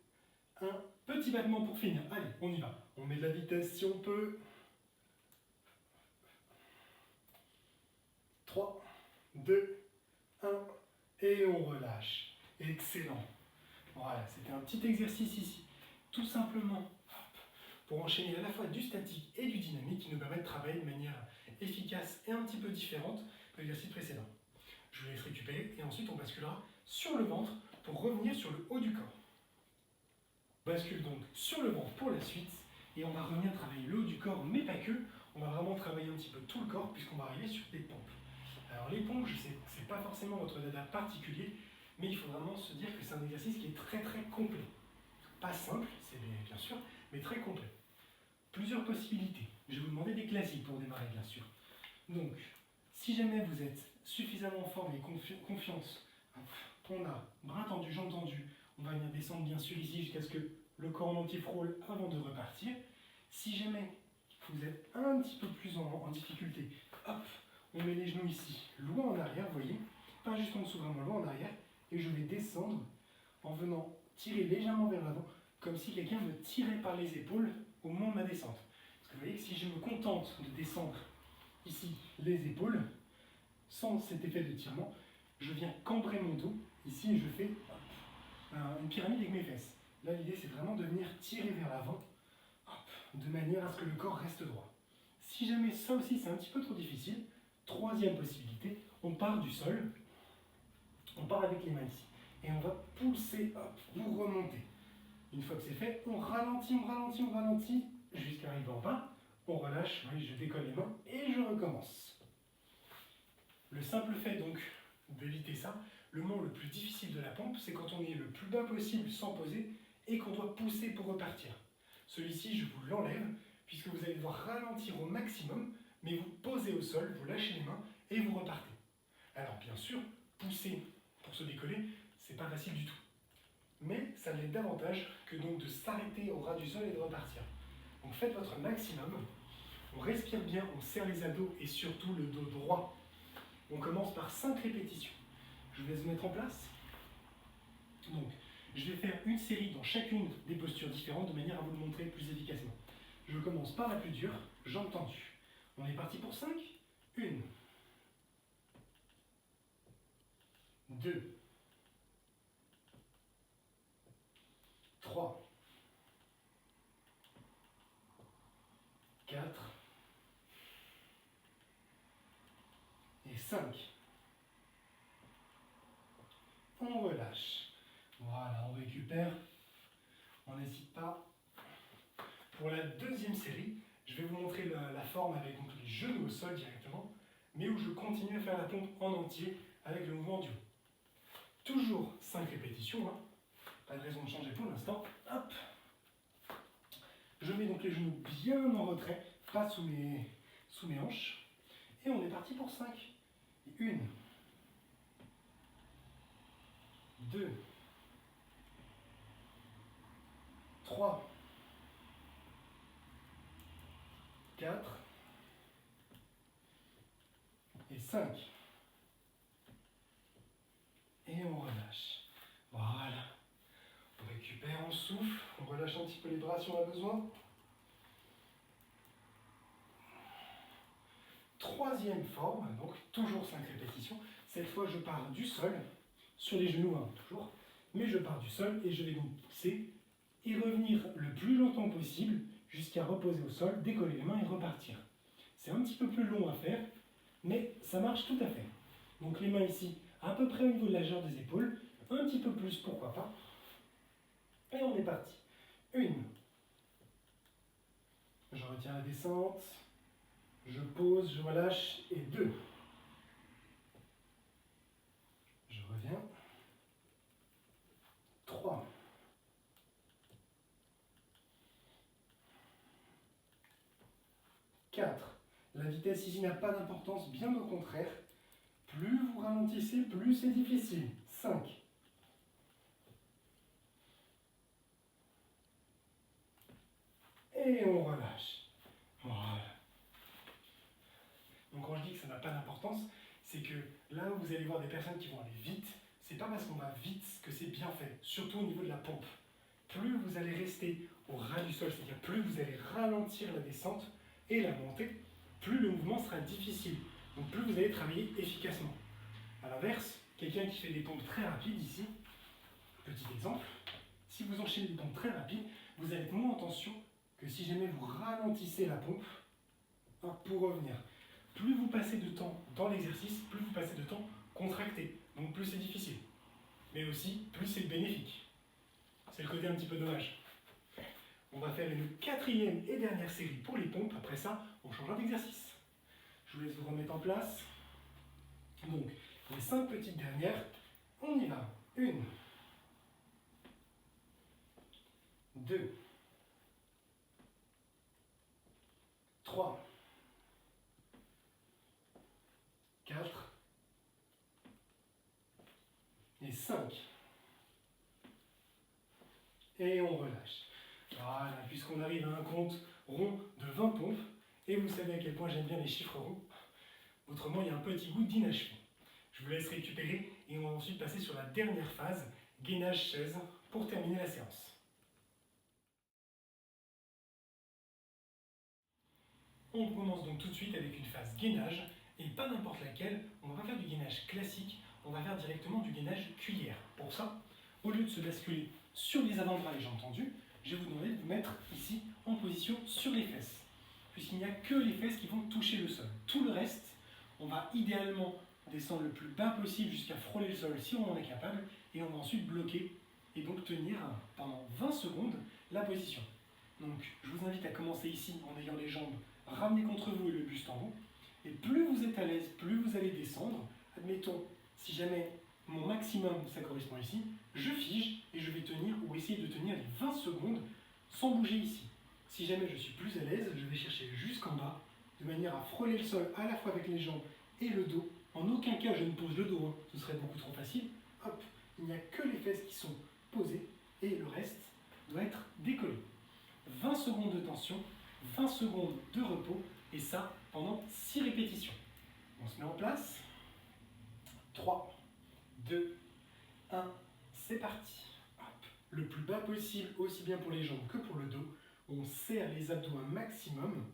1. Petit battement pour finir. Allez, on y va. On met de la vitesse si on peut. 3, 2, 1. Et on relâche. Excellent. Voilà, c'était un petit exercice ici. Tout simplement pour enchaîner à la fois du statique et du dynamique qui nous permet de travailler de manière efficace et un petit peu différente que l'exercice précédent. Je vous laisse récupérer et ensuite on basculera sur le ventre pour revenir sur le haut du corps. On bascule donc sur le ventre pour la suite et on va revenir travailler le haut du corps mais pas que. On va vraiment travailler un petit peu tout le corps puisqu'on va arriver sur des pompes. Alors les pompes, je sais que ce n'est pas forcément votre dada particulier, mais il faut vraiment se dire que c'est un exercice qui est très très complet. Pas simple, c'est bien sûr, mais très complet. Plusieurs possibilités. Je vais vous demander des classiques pour démarrer, bien sûr. Donc, si jamais vous êtes suffisamment en forme et confiance, on a bras tendus, jambes tendues, on va venir descendre bien sûr ici jusqu'à ce que le corps en entier frôle avant de repartir. Si jamais vous êtes un petit peu plus en difficulté, hop, on met les genoux ici, loin en arrière, vous voyez, pas juste en dessous, vraiment loin en arrière, et je vais descendre en venant tirer légèrement vers l'avant, comme si quelqu'un me tirait par les épaules au moment de ma descente. Parce que vous voyez que si je me contente de descendre ici les épaules, sans cet effet de tirement, je viens cambrer mon dos ici et je fais une pyramide avec mes fesses. Là, l'idée, c'est vraiment de venir tirer vers l'avant, de manière à ce que le corps reste droit. Si jamais ça aussi, c'est un petit peu trop difficile, troisième possibilité, on part du sol, on part avec les mains ici, et on va pousser, hop, pour remonter. Une fois que c'est fait, on ralentit, jusqu'à arriver en bas, on relâche, oui, je décolle les mains, et je recommence. Le simple fait donc d'éviter ça, le moment le plus difficile de la pompe, c'est quand on est le plus bas possible sans poser et qu'on doit pousser pour repartir. Celui-ci, je vous l'enlève, puisque vous allez devoir ralentir au maximum, mais vous posez au sol, vous lâchez les mains et vous repartez. Alors bien sûr, pousser pour se décoller, c'est pas facile du tout. Mais ça l'est davantage que donc de s'arrêter au ras du sol et de repartir. Donc faites votre maximum, on respire bien, on serre les abdos et surtout le dos droit. On commence par 5 répétitions. Je vais se mettre en place. Donc, je vais faire une série dans chacune des postures différentes de manière à vous le montrer plus efficacement. Je commence par la plus dure, jambes tendues. On est parti pour 5. 1, 2, 3, 4 et 5. On relâche. Voilà, on récupère. On n'hésite pas. Pour la deuxième série, je vais vous montrer la forme avec donc, les genoux au sol directement, mais où je continue à faire la pompe en entier avec le mouvement du haut. Toujours 5 répétitions, hein. Pas de raison de changer pour l'instant. Hop. Je mets donc les genoux bien en retrait, pas sous mes hanches. Et on est parti pour 5. 1, 2, 3, 4 et 5. Et on relâche. Voilà. On récupère, on souffle, on relâche un petit peu les bras si on a besoin. Troisième forme, donc toujours 5 répétitions. Cette fois, je pars du sol, sur les genoux, hein, toujours, mais je pars du sol et je vais donc pousser et revenir le plus longtemps possible jusqu'à reposer au sol, décoller les mains et repartir. C'est un petit peu plus long à faire, mais ça marche tout à fait. Donc les mains ici, à peu près au niveau de la largeur des épaules, un petit peu plus, pourquoi pas. Et on est parti. 1. Je retiens la descente. Je pose, je relâche. Et 2. Je reviens. 3. 4. La vitesse ici n'a pas d'importance, bien au contraire. Plus vous ralentissez, plus c'est difficile. 5. Et on relâche. Voilà. Donc quand je dis que ça n'a pas d'importance, c'est que là où vous allez voir des personnes qui vont aller vite, c'est pas parce qu'on va vite que c'est bien fait, surtout au niveau de la pompe. Plus vous allez rester au ras du sol, c'est-à-dire plus vous allez ralentir la descente et la montée, plus le mouvement sera difficile. Donc plus vous allez travailler efficacement. A l'inverse, quelqu'un qui fait des pompes très rapides ici, petit exemple, si vous enchaînez des pompes très rapides, vous allez être moins en tension que si jamais vous ralentissez la pompe pour revenir. Plus vous passez de temps dans l'exercice, plus vous passez de temps contracté. Donc plus c'est difficile. Mais aussi, plus c'est bénéfique. C'est le côté un petit peu dommage. On va faire une 4e et dernière série pour les pompes. Après ça, on changera d'exercice. Je vous laisse vous remettre en place. Donc, les 5 petites dernières, on y va. 1, 2, 3, 4 et 5. Et on relâche. Voilà, puisqu'on arrive à un compte rond de 20 pompes, et vous savez à quel point j'aime bien les chiffres ronds, autrement il y a un petit goût d'inachevé. Je vous laisse récupérer et on va ensuite passer sur la dernière phase, gainage chaise, pour terminer la séance. On commence donc tout de suite avec une phase gainage, et pas n'importe laquelle, on va pas faire du gainage classique, on va faire directement du gainage cuillère. Pour ça, au lieu de se basculer sur les avant-bras les jambes tendues, je vais vous demander de vous mettre ici en position sur les fesses, puisqu'il n'y a que les fesses qui vont toucher le sol. Tout le reste, on va idéalement descendre le plus bas possible jusqu'à frôler le sol si on en est capable, et on va ensuite bloquer et donc tenir pendant 20 secondes la position. Donc je vous invite à commencer ici en ayant les jambes ramenées contre vous et le buste en haut, et plus vous êtes à l'aise, plus vous allez descendre. Admettons, si jamais mon maximum, ça correspond ici, je fige et je vais tenir ou essayer de tenir les 20 secondes sans bouger ici. Si jamais je suis plus à l'aise, je vais chercher jusqu'en bas, de manière à frôler le sol à la fois avec les jambes et le dos. En aucun cas je ne pose le dos, ce serait beaucoup trop facile. Hop, il n'y a que les fesses qui sont posées et le reste doit être décollé. 20 secondes de tension, 20 secondes de repos, et ça pendant 6 répétitions. On se met en place. 3, 2, 1, c'est parti. Hop. Le plus bas possible, aussi bien pour les jambes que pour le dos. On serre les abdos un maximum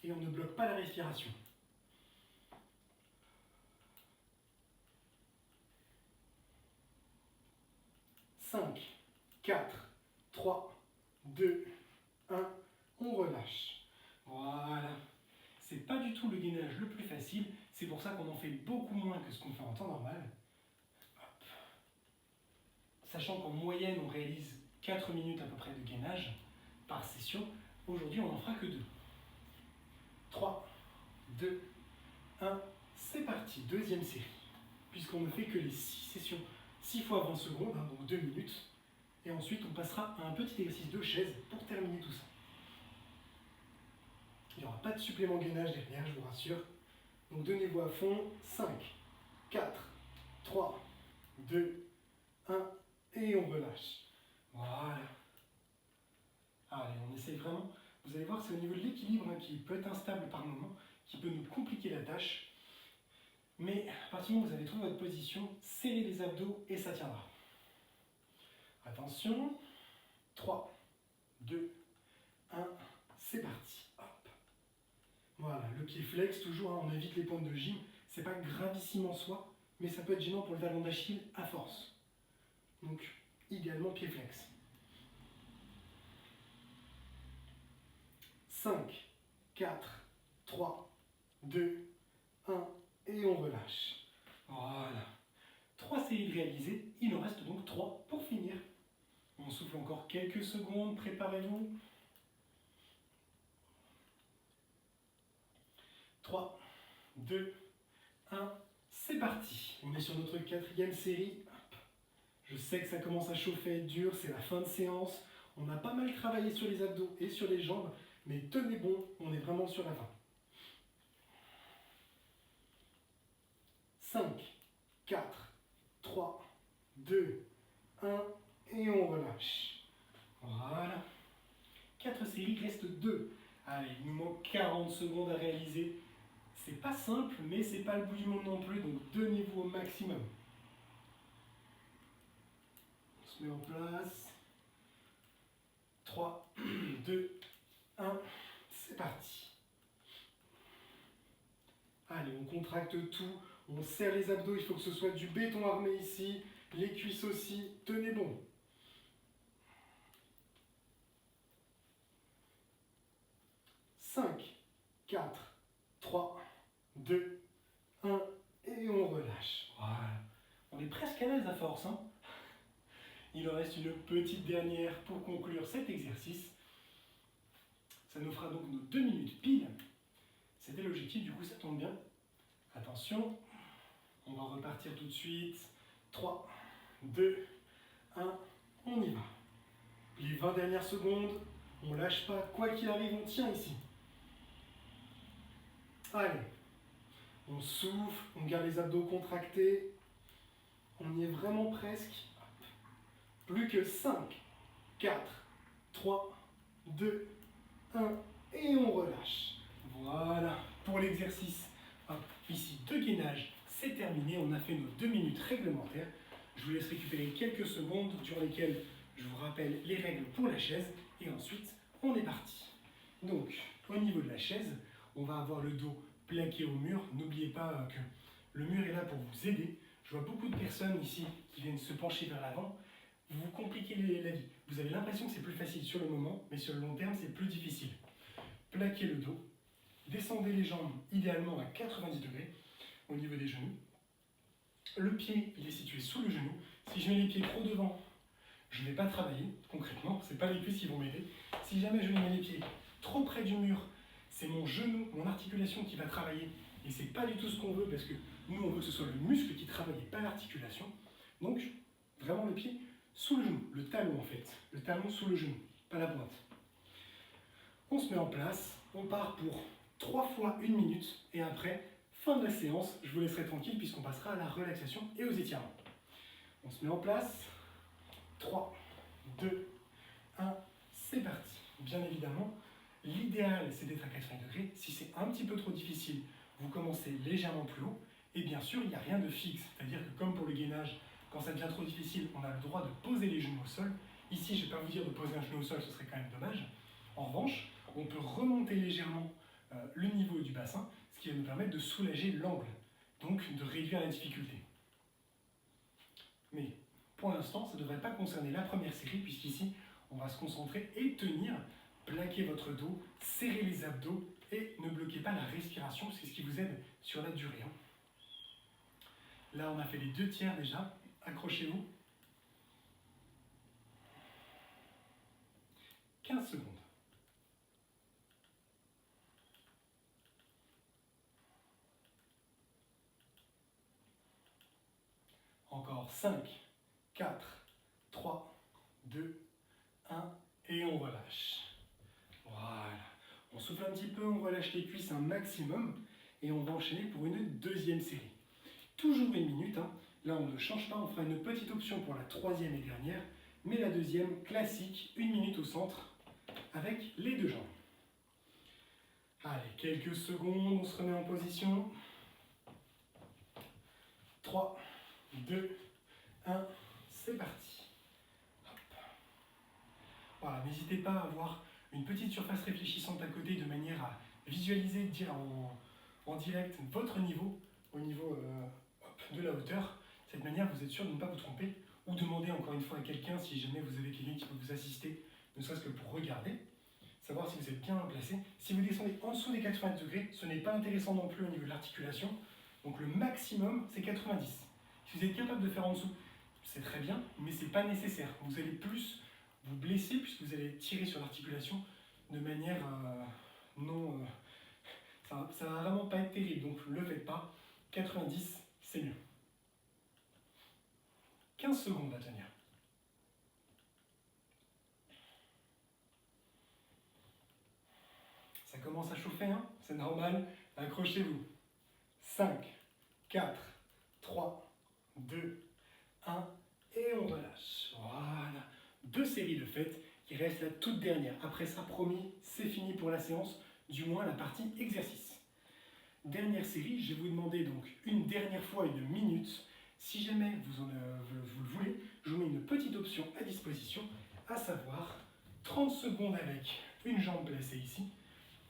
et on ne bloque pas la respiration. 5, 4, 3, 2, 1, on relâche. Voilà. C'est pas du tout le gainage le plus facile, c'est pour ça qu'on en fait beaucoup moins que ce qu'on fait en temps normal. Hop. Sachant qu'en moyenne, on réalise 4 minutes à peu près de gainage par session, aujourd'hui on n'en fera que 2. 3, 2, 1, c'est parti, deuxième série. Puisqu'on ne fait que les 6 sessions, 6 fois 20 secondes, donc 2 minutes. Et ensuite on passera à un petit exercice de chaise pour terminer tout ça. Il n'y aura pas de supplément gainage derrière, je vous rassure. Donc donnez-vous à fond. 5, 4, 3, 2, 1, et on relâche. Voilà. Allez, on essaye vraiment. Vous allez voir, c'est au niveau de l'équilibre qui peut être instable par moment, qui peut nous compliquer la tâche. Mais à partir du moment où vous avez trouvé votre position, serrez les abdos et ça tiendra. Attention. 3, 2, 1, c'est parti. Hop. Voilà, le pied flex, toujours, on évite les pointes de gym. C'est pas gravissime en soi, mais ça peut être gênant pour le talon d'Achille à force. Donc, idéalement, pied flex. 5, 4, 3, 2, 1, et on relâche. Voilà. 3 séries réalisées, il en reste donc 3 pour finir. On souffle encore quelques secondes, préparez-vous. 3, 2, 1, c'est parti. On est sur notre 4e série. Je sais que ça commence à chauffer, être dur, c'est la fin de séance. On a pas mal travaillé sur les abdos et sur les jambes, mais tenez bon, on est vraiment sur la fin. 5, 4, 3, 2, 1, et on relâche. Voilà. 4 séries, il reste 2. Allez, il nous manque 40 secondes à réaliser. C'est pas simple, mais c'est pas le bout du monde non plus, donc donnez-vous au maximum. On se met en place. 3, 2, 1, c'est parti. Allez, on contracte tout, on serre les abdos, il faut que ce soit du béton armé ici, les cuisses aussi, tenez bon. 5, 4, 3, 2, 1, et on relâche. Voilà. On est presque à l'aise à force, hein. Il en reste une petite dernière pour conclure cet exercice. Ça nous fera donc nos 2 minutes pile. C'était l'objectif, du coup ça tombe bien. Attention, on va repartir tout de suite. 3, 2, 1, on y va. Les 20 dernières secondes, on lâche pas, quoi qu'il arrive, on tient ici. Allez, on souffle, on garde les abdos contractés. On y est vraiment presque. Plus que 5, 4, 3, 2, 1, et on relâche. Voilà, pour l'exercice ici de gainage, c'est terminé. On a fait nos 2 minutes réglementaires. Je vous laisse récupérer quelques secondes durant lesquelles je vous rappelle les règles pour la chaise. Et ensuite, on est parti. Donc, au niveau de la chaise, on va avoir le dos plaqué au mur. N'oubliez pas que le mur est là pour vous aider. Je vois beaucoup de personnes ici qui viennent se pencher vers l'avant. Vous vous compliquez la vie. Vous avez l'impression que c'est plus facile sur le moment, mais sur le long terme, c'est plus difficile. Plaquez le dos. Descendez les jambes idéalement à 90 degrés au niveau des genoux. Le pied, il est situé sous le genou. Si je mets les pieds trop devant, je ne vais pas travailler concrètement. Ce n'est pas les cuisses qui vont m'aider. Si jamais je mets les pieds trop près du mur, c'est mon genou, mon articulation qui va travailler. Et ce n'est pas du tout ce qu'on veut parce que nous, on veut que ce soit le muscle qui travaille et pas l'articulation. Donc, vraiment le pied sous le genou, le talon en fait. Le talon sous le genou, pas la pointe. On se met en place. On part pour 3 fois 1 minute et après, fin de la séance, je vous laisserai tranquille puisqu'on passera à la relaxation et aux étirements. On se met en place. 3, 2, 1, c'est parti. Bien évidemment, l'idéal c'est d'être à 80 degrés. Si c'est un petit peu trop difficile, vous commencez légèrement plus haut. Et bien sûr, il n'y a rien de fixe. C'est-à-dire que comme pour le gainage, quand ça devient trop difficile, on a le droit de poser les genoux au sol. Ici, je ne vais pas vous dire de poser un genou au sol, ce serait quand même dommage. En revanche, on peut remonter légèrement le niveau du bassin, ce qui va nous permettre de soulager l'angle, donc de réduire la difficulté. Mais pour l'instant, ça ne devrait pas concerner la première série, puisqu'ici, on va se concentrer et tenir, plaquer votre dos, serrer les abdos et ne bloquez pas la respiration, c'est ce qui vous aide sur la durée. Là, on a fait les 2 tiers déjà. Accrochez-vous. 15 secondes. Encore 5, 4, 3, 2, 1, et on relâche. Voilà. On souffle un petit peu, on relâche les cuisses un maximum, et on va enchaîner pour une 2e série. Toujours 1 minute, hein. Là on ne change pas, on fera une petite option pour la 3e et dernière, mais la 2e, classique, 1 minute au centre, avec les 2 jambes. Allez, quelques secondes, on se remet en position. 3, 2, 1, c'est parti. Hop. Voilà, n'hésitez pas à avoir une petite surface réfléchissante à côté de manière à visualiser, dire en direct votre niveau, au niveau de la hauteur. De cette manière, vous êtes sûr de ne pas vous tromper ou demander encore une fois à quelqu'un si jamais vous avez quelqu'un qui peut vous assister, ne serait-ce que pour regarder, savoir si vous êtes bien placé. Si vous descendez en dessous des 80 degrés, ce n'est pas intéressant non plus au niveau de l'articulation. Donc le maximum, c'est 90. Si vous êtes capable de faire en dessous, c'est très bien, mais ce n'est pas nécessaire. Vous allez plus vous blesser puisque vous allez tirer sur l'articulation de manière non... ça va vraiment pas être terrible, donc ne le faites pas. 90, c'est mieux. 15 secondes à tenir. Ça commence à chauffer, hein, c'est normal. Accrochez-vous. 5, 4, 3, 2, 1, et on relâche. Voilà. 2 séries de faites. Il reste la toute dernière. Après ça, promis, c'est fini pour la séance, du moins la partie exercice. Dernière série, je vais vous demander donc une dernière fois 1 minute. Si jamais vous le voulez, je vous mets une petite option à disposition, à savoir 30 secondes avec une jambe placée ici,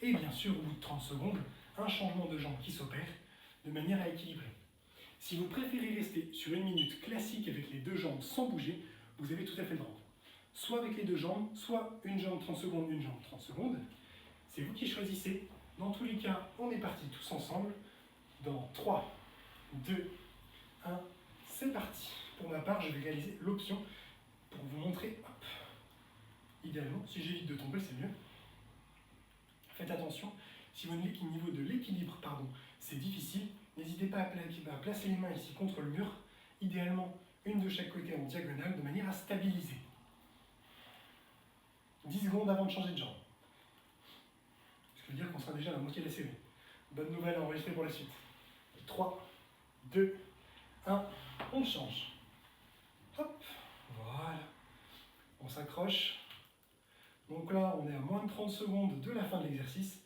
et bien sûr, au bout de 30 secondes, un changement de jambe qui s'opère de manière à équilibrer. Si vous préférez rester sur 1 minute classique avec les 2 jambes sans bouger, vous avez tout à fait le droit. Soit avec les 2 jambes, soit une jambe 30 secondes, une jambe 30 secondes. C'est vous qui choisissez. Dans tous les cas, on est parti tous ensemble. Dans 3, 2, 1, c'est parti. Pour ma part, je vais réaliser l'option pour vous montrer. Hop. Idéalement, si j'évite de tomber, c'est mieux. Faites attention, si votre niveau de l'équilibre, c'est difficile, n'hésitez pas à placer les mains ici contre le mur, idéalement une de chaque côté en diagonale, de manière à stabiliser. 10 secondes avant de changer de jambe. Ce qui veut dire qu'on sera déjà à la moitié de la série. Bonne nouvelle à enregistrer pour la suite. 3, 2, 1, on change. Hop, voilà. On s'accroche. Donc là, on est à moins de 30 secondes de la fin de l'exercice.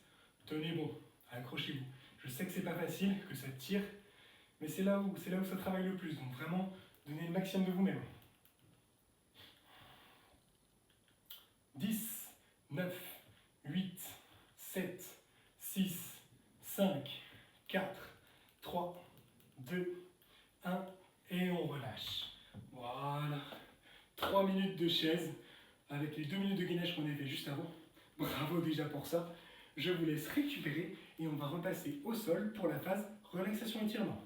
Tenez bon, accrochez-vous. Je sais que c'est pas facile, que ça tire, mais c'est là où ça travaille le plus. Donc vraiment, donnez le maximum de vous-même. 10, 9, 8, 7, 6, 5, 4, 3, 2, 1, et on relâche. Voilà. 3 minutes de chaise, avec les 2 minutes de gainage qu'on a fait juste avant. Bravo déjà pour ça. Je vous laisse récupérer et on va repasser au sol pour la phase relaxation-étirement.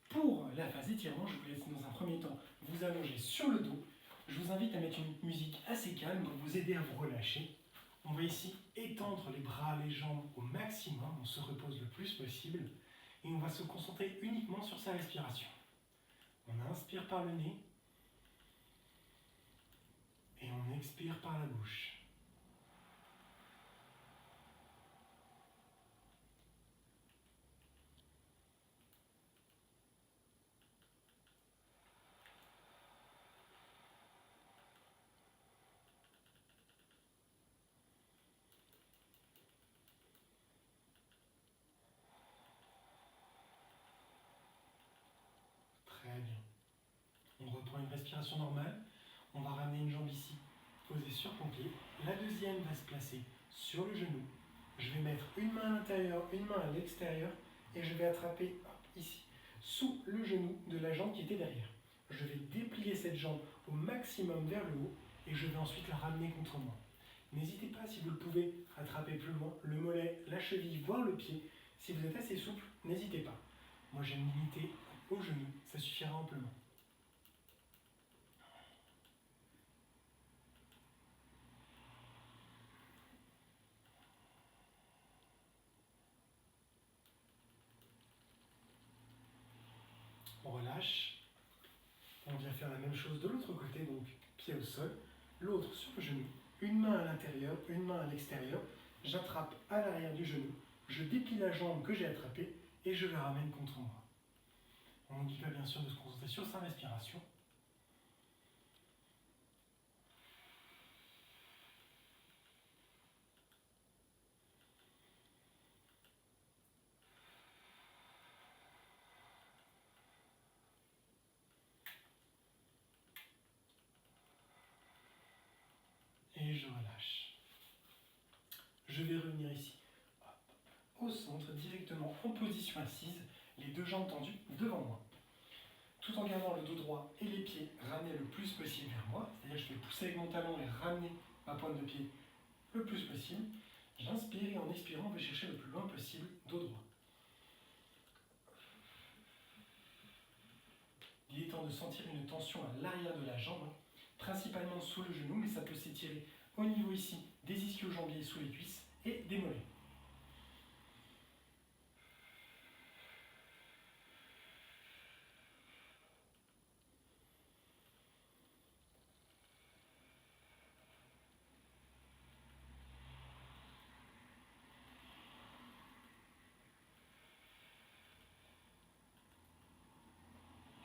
Pour la phase étirement, je vous laisse dans un premier temps vous allonger sur le dos. Je vous invite à mettre une musique assez calme pour vous aider à vous relâcher. On va ici étendre les bras, les jambes au maximum, on se repose le plus possible et on va se concentrer uniquement sur sa respiration. On inspire par le nez et on expire par la bouche. Très bien. On reprend une respiration normale. On va ramener une jambe ici, posée sur ton pied. La deuxième va se placer sur le genou. Je vais mettre une main à l'intérieur, une main à l'extérieur et je vais attraper ici, sous le genou de la jambe qui était derrière. Je vais déplier cette jambe au maximum vers le haut et je vais ensuite la ramener contre moi. N'hésitez pas, si vous le pouvez, à attraper plus loin le mollet, la cheville, voire le pied. Si vous êtes assez souple, n'hésitez pas. Moi, j'ai une limité au genou, ça suffira amplement. On relâche. On vient faire la même chose de l'autre côté, donc pied au sol, l'autre sur le genou. Une main à l'intérieur, une main à l'extérieur. J'attrape à l'arrière du genou. Je déplie la jambe que j'ai attrapée et je la ramène contre moi. On n'oublie pas bien sûr de se concentrer sur sa respiration. Et je relâche. Je vais revenir ici, au centre, directement en position assise, les 2 jambes tendues devant moi. Tout en gardant le dos droit et les pieds ramenés le plus possible vers moi, c'est-à-dire que je vais pousser avec mon talon et ramener ma pointe de pied le plus possible. J'inspire et en expirant, on va chercher le plus loin possible, dos droit. Il est temps de sentir une tension à l'arrière de la jambe, principalement sous le genou, mais ça peut s'étirer au niveau ici des ischio-jambiers sous les cuisses et des mollets.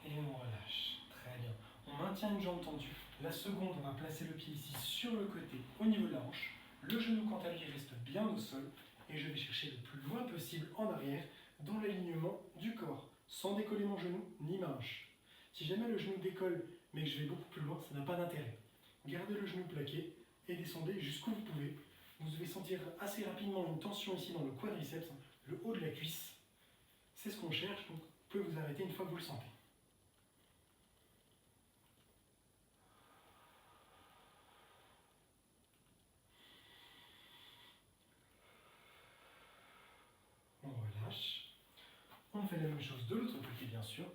Et on relâche. Très bien. On maintient une jambe tendue. La seconde, on va placer le pied ici sur le côté, au niveau de la hanche. Le genou, quant à lui, reste bien au sol. Et je vais chercher le plus loin possible en arrière, dans l'alignement du corps, sans décoller mon genou ni ma hanche. Si jamais le genou décolle, mais que je vais beaucoup plus loin, ça n'a pas d'intérêt. Gardez le genou plaqué et descendez jusqu'où vous pouvez. Vous devez sentir assez rapidement une tension ici dans le quadriceps, le haut de la cuisse. C'est ce qu'on cherche, donc vous pouvez vous arrêter une fois que vous le sentez. On relâche. On fait la même chose de l'autre côté, bien sûr.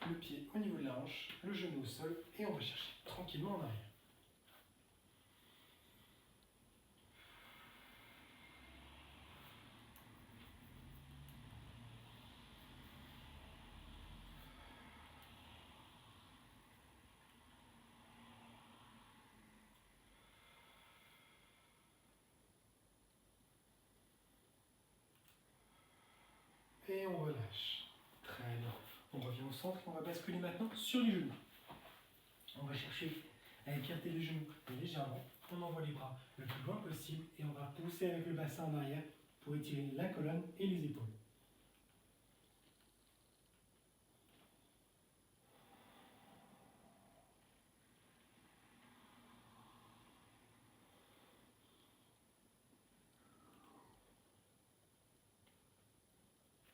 Le pied au niveau de la hanche, le genou au sol, et on va chercher tranquillement en arrière. Et on relâche. Très bien. On revient au centre, on va basculer maintenant sur les genoux. On va chercher à écarter les genoux légèrement. On envoie les bras le plus loin possible et on va pousser avec le bassin en arrière pour étirer la colonne et les épaules.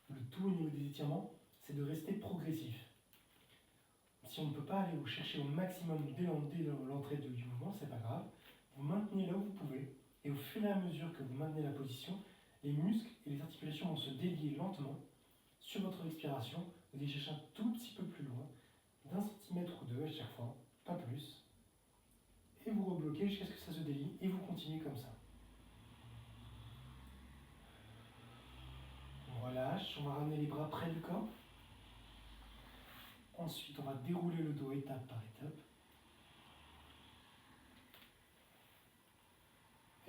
Le tout au niveau des étirements, c'est de rester progressif. Si on ne peut pas aller chercher au maximum dès l'entrée du mouvement, c'est pas grave. Vous maintenez là où vous pouvez et au fur et à mesure que vous maintenez la position, les muscles et les articulations vont se délier lentement. Sur votre expiration, vous allez chercher un tout petit peu plus loin, d'1 centimètre ou deux à chaque fois, pas plus. Et vous rebloquez jusqu'à ce que ça se délie et vous continuez comme ça. On relâche, on va ramener les bras près du corps. Ensuite, on va dérouler le dos étape par étape.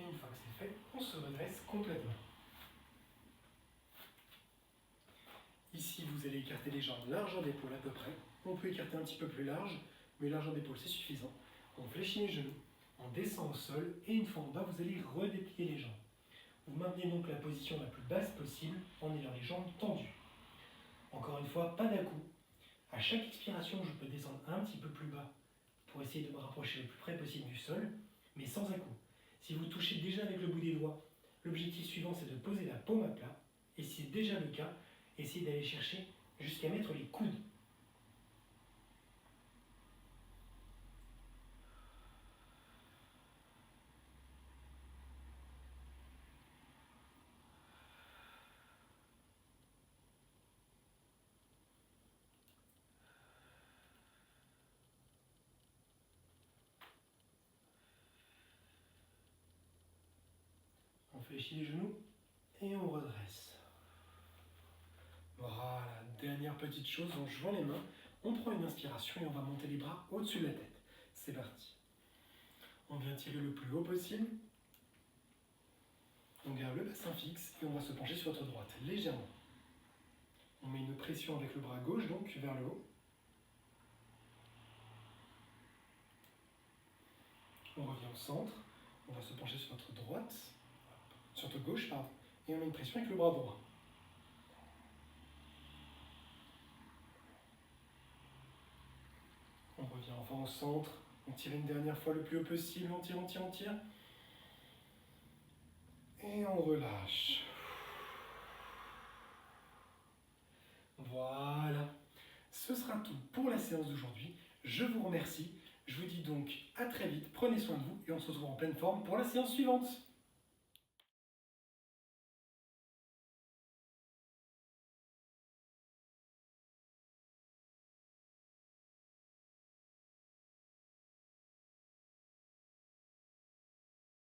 Et une fois que c'est fait, on se redresse complètement. Ici, vous allez écarter les jambes largeur d'épaule à peu près. On peut écarter un petit peu plus large, mais largeur d'épaule, c'est suffisant. On fléchit les genoux, on descend au sol, et une fois en bas, vous allez redéplier les jambes. Vous maintenez donc la position la plus basse possible en ayant les jambes tendues. Encore une fois, pas d'à-coups. À chaque expiration, je peux descendre un petit peu plus bas pour essayer de me rapprocher le plus près possible du sol, mais sans à-coups. Si vous touchez déjà avec le bout des doigts, l'objectif suivant, c'est de poser la paume à plat. Et si c'est déjà le cas, essayez d'aller chercher jusqu'à mettre les coudes. On fléchit les genoux et on redresse. Voilà, dernière petite chose, on joint les mains, on prend une inspiration et on va monter les bras au-dessus de la tête. C'est parti. On vient tirer le plus haut possible. On garde le bassin fixe et on va se pencher sur notre droite, légèrement. On met une pression avec le bras gauche, donc vers le haut. On revient au centre. On va se pencher sur notre droite, sur notre gauche, pardon. Et on met une pression avec le bras droit. On revient enfin au centre. On tire une dernière fois le plus haut possible. On tire, on tire, on tire. Et on relâche. Voilà. Ce sera tout pour la séance d'aujourd'hui. Je vous remercie. Je vous dis donc à très vite. Prenez soin de vous et on se retrouve en pleine forme pour la séance suivante.